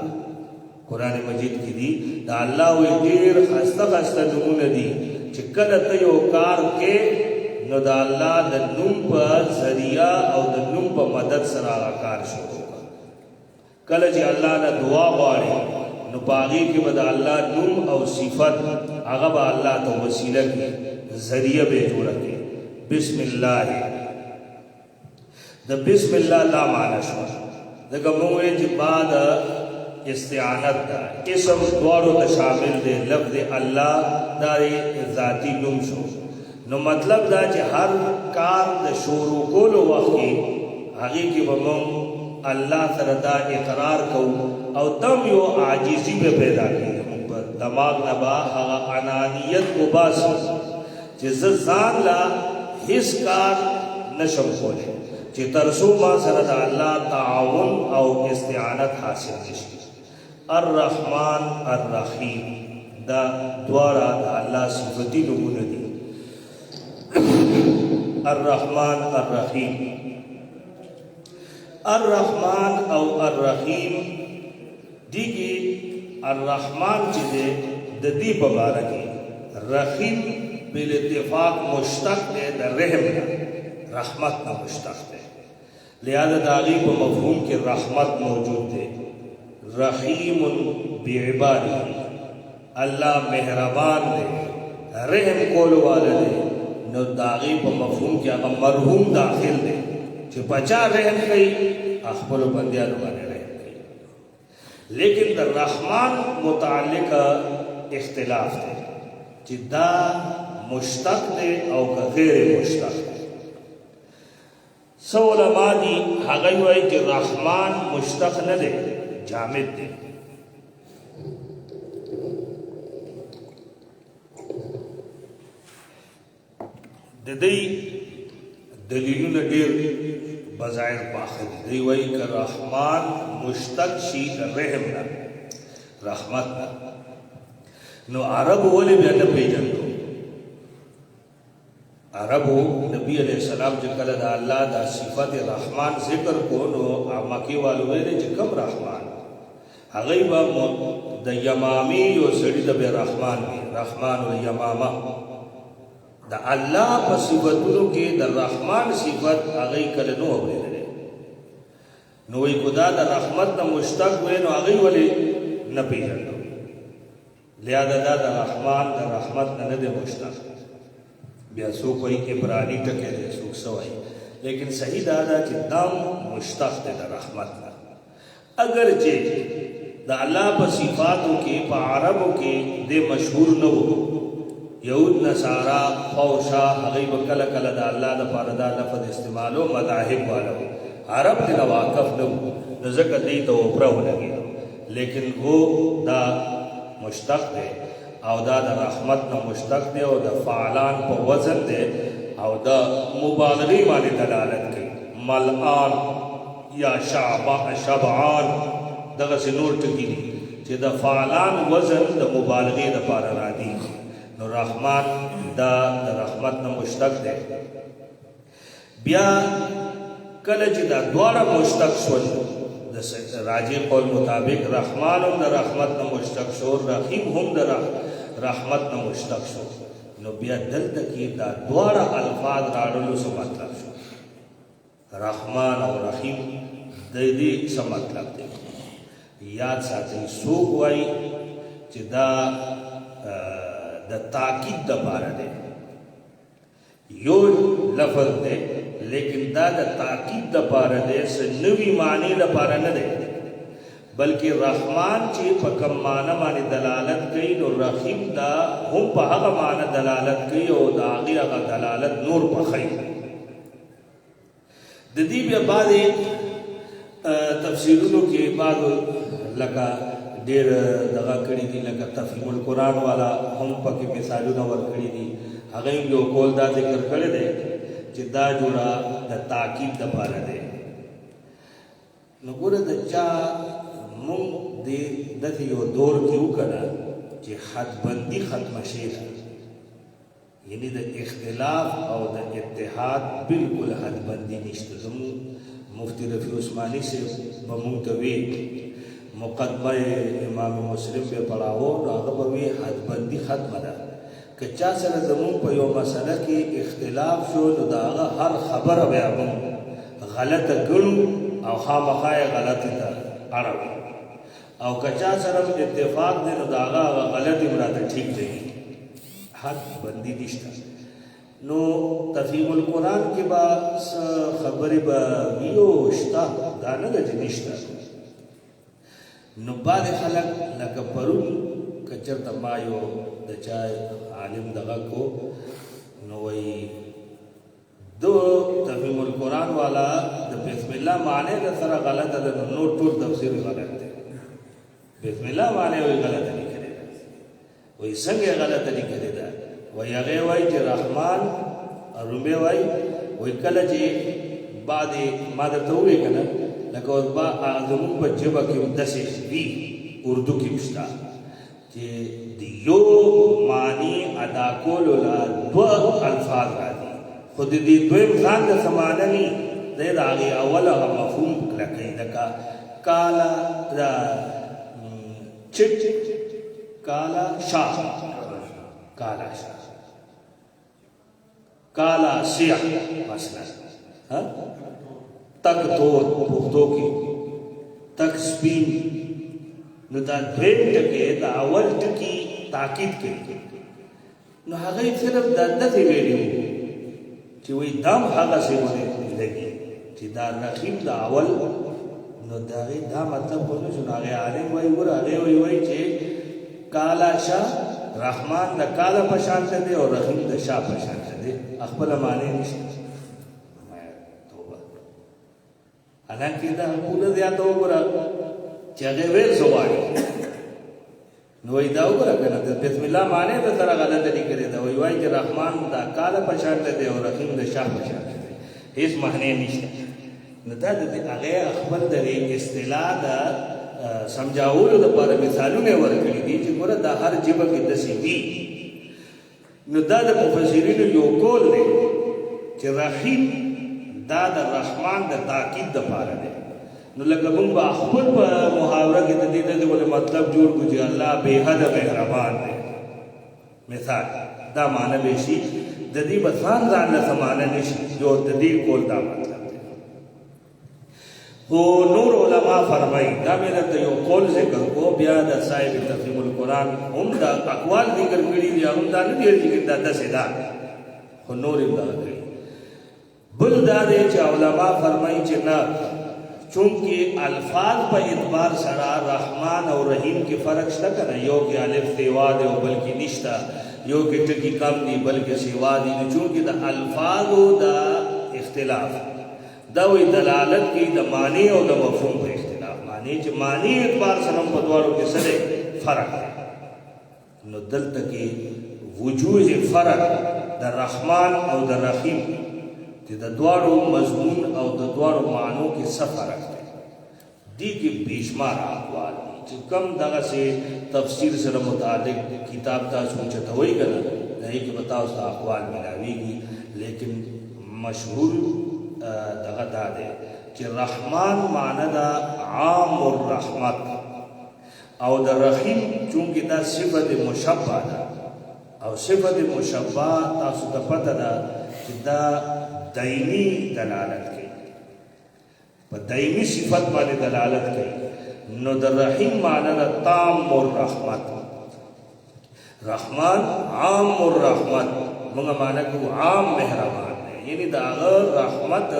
S1: قرآن مجید کې دي دا الله وی ډېر خسته خسته نومونه دي چې کله ته یو کار کې نو دا الله د نوم په ذریعہ او د نوم په مدد سره هغه کار شروع کله چې الله نه دعا غواړي نو باغی کې به د الله نوم او صفت هغه به الله ته وسیله کړي ذریعہ به جوړه کړي بسم الله د بسم الله لا معنی شو دغه موږ چې بعد استعانت دا اسم دواړو ته شامل دی لفظ الله دا ذاتی نوم شو نو مطلب دا چې هر کار د شروع کولو وخت کې هغې کې به موږ الله سره دا اقرار کوو او دم یو عاجزي به پیدا کړي دماغ نه به هغه انانیت وباسو چې چې ځان لا هیڅ کار نشم کولی چې ترسو ما سره د الله تعاون او استعانت حاصل نشي. الرحمن الرحیم دا دواړه د الله صفتی نومونه دي. الرحمن الرحیم، الرحمن او الرحیم دیږي. الرحمن چې دی د دې په باره کې، رحیم بل اتفاق مشتق دی د رحم نه، رحمت نه مشتق دی، لہذا د هغې په مفهوم کې رحمت موجود دی. رحیم بعباده، الله مهربان دی، رحم کولو والا دی، نو د هغې په مفهوم کې هغه مرحوم داخل دی چې په چا رحم کوي، خپلو بندیانو باندې رحم کوي. لیکن د رحمان متعلق اختلاف دی چې دا مشتق دی او که غیر مشتق دی. سو علماء دي هغه وایي چې رحمان مشتق نه دی، جامد دی. د دې دلیلونه ډېر بظاهر پاخه دي. دوی وایي که رحمان مشتق شي د رحم نه، رحمت نه، نو عربو ولې بیا نه پېژندو؟ عربو نبی علیہ السلام چې کله د الله د صفت رحمان ذکر کو، نو مکې والو ویلې چې کوم رحمان؟ هغوی به د یمامي یو سړي ته به رحمان وي، رحمان الیمامه. د الله په صفتونو کې د رحمان صفت هغوی کله نو اورېدلی، نو وایي که دا د رحمت نه مشتق وی نو هغوی ولې نه پېژندو؟ لہذا دا د رحمان د رحمت نه نه دی مشتق. بیا څوک وایي عبراني ټکی دی، څوک څه وایي، لیکن صحیح دا ده چې دا مشتق دی د رحمت نه. اگر چې د الله په صفاتو کې په عربو کې دی مشهور نه و، یهود نصارا خوشا هغوی به کله کله د الله دپاره دا لفظ استعمالو، مذاهب والا عرب دې واقف نه و، نو ځکه دې ته اوپره ولګېدو. لیکن وہ دا مشتق دی او دا د رحمت نه مشتق دی او د فعلان په وزن دی او د مبالغې باندې دلالت کوي. ملعان یا شبعان دغسې نور ټکي دي چې د فعلان وزن د مبالغې دپاره راځي. نو رحمان دا د رحمت نه مشتق دی. بیا کله چې دا دواړه مشتق شول، د راجح قول مطابق رحمان هم د رحمت نه مشتق شو، رحیم هم د رحمت نه مشتق شو، نو بیا دلته کې دا دواړه الفاظ راوړلو څه مطلب شو؟ رحمان او رحیم د دې څه مطلب دی؟ یاد ساتئ، څوک وایي چې دا د تاکید دپاره دی، یو لفظ دی لیکن دا د تاکید دپاره دی، څه نوي معنی دپاره نه دی، بلکې رحمان چې په کوم معنی باندې دلالت کوي، نو رحیم دا هم په هغه معنی دلالت کوي او د هغې هغه دلالت نور پخوي. د دې بیا بعضې تفسیرونو کې بعضو لکه ډېر دغه کړي دي، لکه تفهیم القرآن والا هم پکې مثالونه ورکړي دي. هغوی یو قول دا ذکر کړی دی چې دا جوړه د تاکید دپاره دی. نو ګوره د چا مونږ داسې یو دور کې وکړه چې حدبندي ختمه شي، یعنی د اختلاف او د اتحاد بالکل حدبندي نشته. زموږ مفتی رفیع عثماني صاحب به مونږ ته وی مقدمه امام مسلم به پڑھاو، نو هغه به وی حدبندي ختمه ده. که چا سره زموږ په یو مسله کې اختلاف شو، نو د هغه هر خبره بیا مونږ غلطه ګڼو او خامخا یې غلطې ته اړوو، او که چا سره اتفاق دی نو د هغه غلطې هم راته ټیک دی، حد بندي نشته. نو تفهیم القرآن کې به څه خبرې به وي او شته، دا نه ده چې نشته. نو بعضې خلک لکه پرون که چېرته ما یو د چا عالم دغه کو، نو وایي دو تفهیم القرآن والا د بسم الله معنی د سره غلطه ده، نو نور ټول تفسیر غلط دی. بسم الله معنی وایي غلطه لیکلې ده، وایي څنګه غلطه لیکلې ده؟ وی هغه وای چې رحمان رومه وای کله چې بعد ما درته وې کنه لکه اوس با زموږ په ژبه کې داسې وي اردو کې شته چې د یو معنی ادا کولو لا دوه الفاظ راځي خو د دې دویم ځان د سمانه نه دی د هغې اول هغه مفهوم کلکوي لکه کالا دا چټ کالا شاه کالا شاه کالا سیاه مثلا تک تور پختو کی تک سپین نو دا دویم ټکی دا اول ټکی تاکید کوي نو هغه صرف د دته ویلو چې وای دام هغه څه ونه لګي چې دا رحیم دا اول نو دا مطلب ونه شو هغه عالم وای ور هغه وای چې کالا شاه رحمان د کالا په شان دی او رحیم د شاه په شان دی خپل معنی نشته حالانکه دا پوره زیاته وګوره چې هغه ویل سوای نو دا وګوره کنه د بسم الله معنی به سره غلطه لیکلې دا وای چې رحمان دا کاله پشان دی او رحیم د شاه پشان دی هیڅ معنی نشته نو دا د هغه خپل د اصطلاح دا سمجاولو د لپاره مثالونه ورکړي دي چې ګوره دا هر جبه کې د سی وی نو دا د مفسرینو یو کول دی چې رحیم دا د رحمان د تاکید د پاره دی نو لکه موږ به خپل په محاوره کې د دې د مطلب جوړ کړو چې الله بے حد مهربان دی مثال دا معنی به شي د دې بسان ځان له سمانه نشي جو د دې کول دا مطلب دی او نور علما فرمایي دا مې د یو قول ذکر کو بیا د صاحب تفهیم القرآن هم دا اقوال ذکر کړي دي هم دا نه دی چې دا داسې دا خو نور یې دا کوي بل دا دی چې علما فرمایي چې نه چونکه الفاظ په اعتبار سره رحمان او رحیم کې فرق شته کنه یو کې الف سیوا دی او بل کې نشتا یو کې ټکی کم دی بل کې سیوا دی چونکه د الفاظو دا اختلاف دا وی دلالت کوي د معنی او د مفهوم په اختلاف معنی چې معنی اعتبار سره په دوارو کې سره فرق دی نو دلته کې وجوه فرق د رحمان او د رحیم چې د دوارو مضمون او د دوارو معنو کې څه فرق دی دې کې بېشمار اقوال دي چې کم دغه سي تفسیر سره متعلق کتاب تاسو چتوي کنه دغه کې بتاو ستا اقوال ملاويږي لیکن مشهور دغه دا دی چې رحمان معنی دا عام الرحمت او د رحیم چونکه دا صفت مشبہ ده او صفت مشبہ تاسو ته پته ده چې دا دائمی دلالت کوي په دائمی صفت باندې دلالت کوي نو د رحیم معنی د تام الرحمت رحمان عام الرحمت موږ معنی کو عام مهربان دی یعنی دا رحمت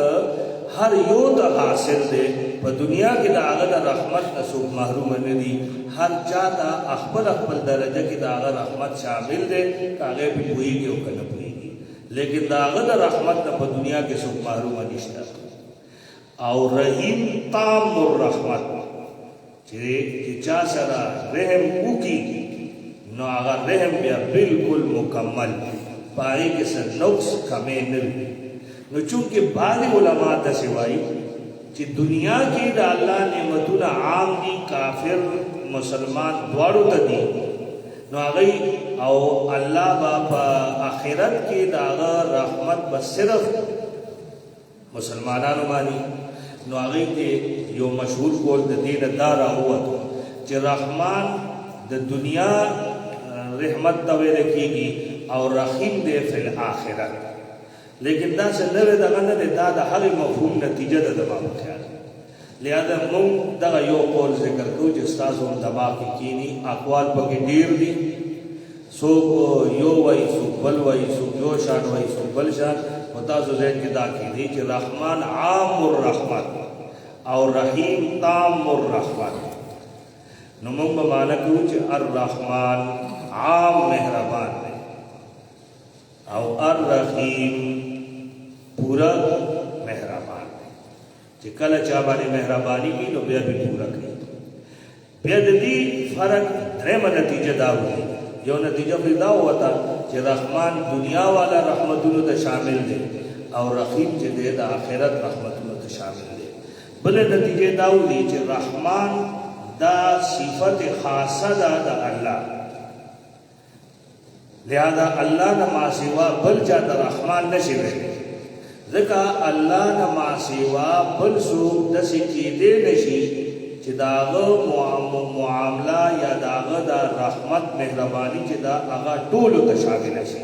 S1: هر یو ته حاصل دی په دنیا کې دا هغه د رحمت نه څوک محروم نه دي هر چا ته خپل درجه کې دا هغه رحمت شامل دی هغه به پوهیږي او کنه پوهیږي لیکن دا هغه د رحمت نه په دنیا کې څوک محروم نشته او رحیم تام الرحمت چې چا سره رحم وکي نو هغه رحم بیا بالکل مکمل پای کې څه نقص کمې نه وي نو چونکه بعض علما د سوای چې دنیا کې د الله نعمتونه عام دي کافر مسلمان دواړو ته دي نو هغه او الله په آخرت کې دا رحمت بس صرف مسلمانانو باندې نو هغه کې یو مشهور قول د دین دار هوته چې رحمان د دنیا رحمت ته ویل کېږي او رحیم دی فل آخرت لیکن دا څنګه دغه نه دا د هغه مفهوم نتیجه ده د ما خیال لہذا موږ دا یو قول ذکر کوو چې تاسو هم دماغ کې کینی اقوال پکې ډیر دي سو یو وای سو بل وای سو یو شان وای سو بل شان وتا سو ذهن کې دا کې دي چې رحمان عام الرحمت او رحیم تام الرحمت نو موږ به معنا کوو چې الرحمن عام مهربان دی او الرحیم پورا مهربان دی چې کله چا باندې مهرباني کوي نو بیا به پورا کوي بیا د دې فرق درېمه نتیجه دا وایي یو نتیجه پرې دا وته چې رحمان دنیا والا رحمتونو ته شامل دی او رحیم چې دی د آخرت رحمتونو ته شامل دی. بل نتیجه دا ودي چې رحمان دا صفت خاصه ده د الله، لہذا الله نه ما سوا بل چا د رحمان نشي ویلی، ځکه الله نه ما سوا بل څوک داسې کېدی نشي چې د هغه معامله یا د هغه د رحمت مهرباني چې دا هغه ټولو ته شامله شي،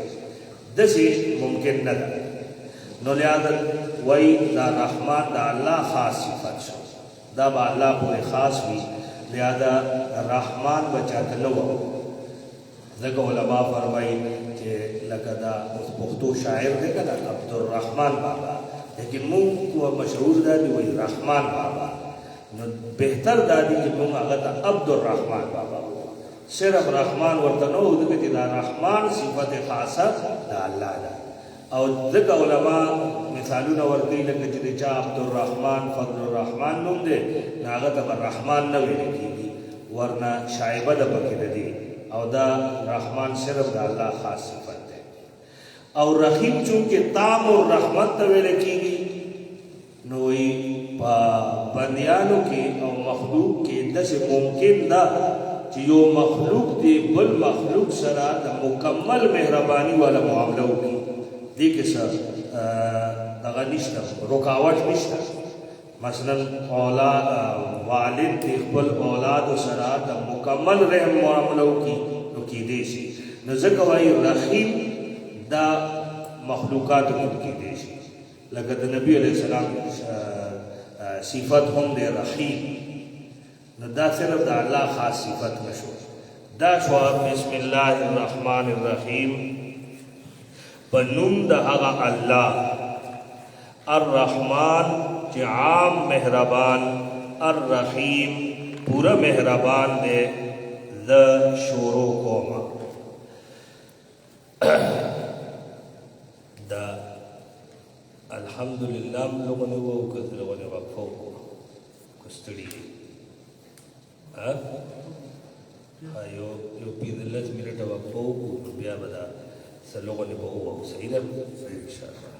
S1: داسې ممکن نه ده. نو لہذا وایي دا رحمان د الله خاص صفت شو، دا به الله پورې خاص وي، لہذا رحمان به چاته نه وایي. ځکه علما فرمایي چې لکه دا پښتو شاعر دی که نه عبدالرحمن بابا، لیکن مونږ مشهور دا دی وایي رحمان بابا، نو بهتر دا دی چې مونږ هغه ته عبدالرحمن بابا وایو، صرف رحمان ورته نه وایو، ځکه چې دا رحمان صفت خاصه د الله ده. او ځکه علما مثالونه ورکوي لکه چې د چا عبدالرحمن فضل الرحمن نوم دی نو هغه ته به رحمان نه ویل کېږي، ورنه شایبه ده پکې د دې، او دا رحمان صرف د الله خاص صفت دی. او رحیم چونکې تام الرحمت ته ویل کېږي نو وایي په بندیانو کې او مخلوق کې داسې ممکن ده چې یو مخلوق دی بل مخلوق سره د مکمل مهرباني والا معامله وکړي، دې کې څه دغه نشته، رکاوټ نشته. مثلا اولاد والد دی خپل اولادو سره د مکمل رحم معامله وکړي نو کېدی شي، نو ځکه وایي رحیم دا مخلوقاتو کې کېدی شي، لکه د نبي علیه السلام صفت هم دی رحیم، نو دا صرف د الله خاص صفت نشو. دا شو بسم الله الرحمن الرحیم، په نوم د هغه الله الرحمن چې عام مهربان، الرحیم پورا مهربان دی. ز شروع کوما دا الحمدلله لغنه وو کله لغنه وقفو کوستړي یو 15 منټه وقفو بیا ودا سلوغنه وو صحیح ده ان شاء الله.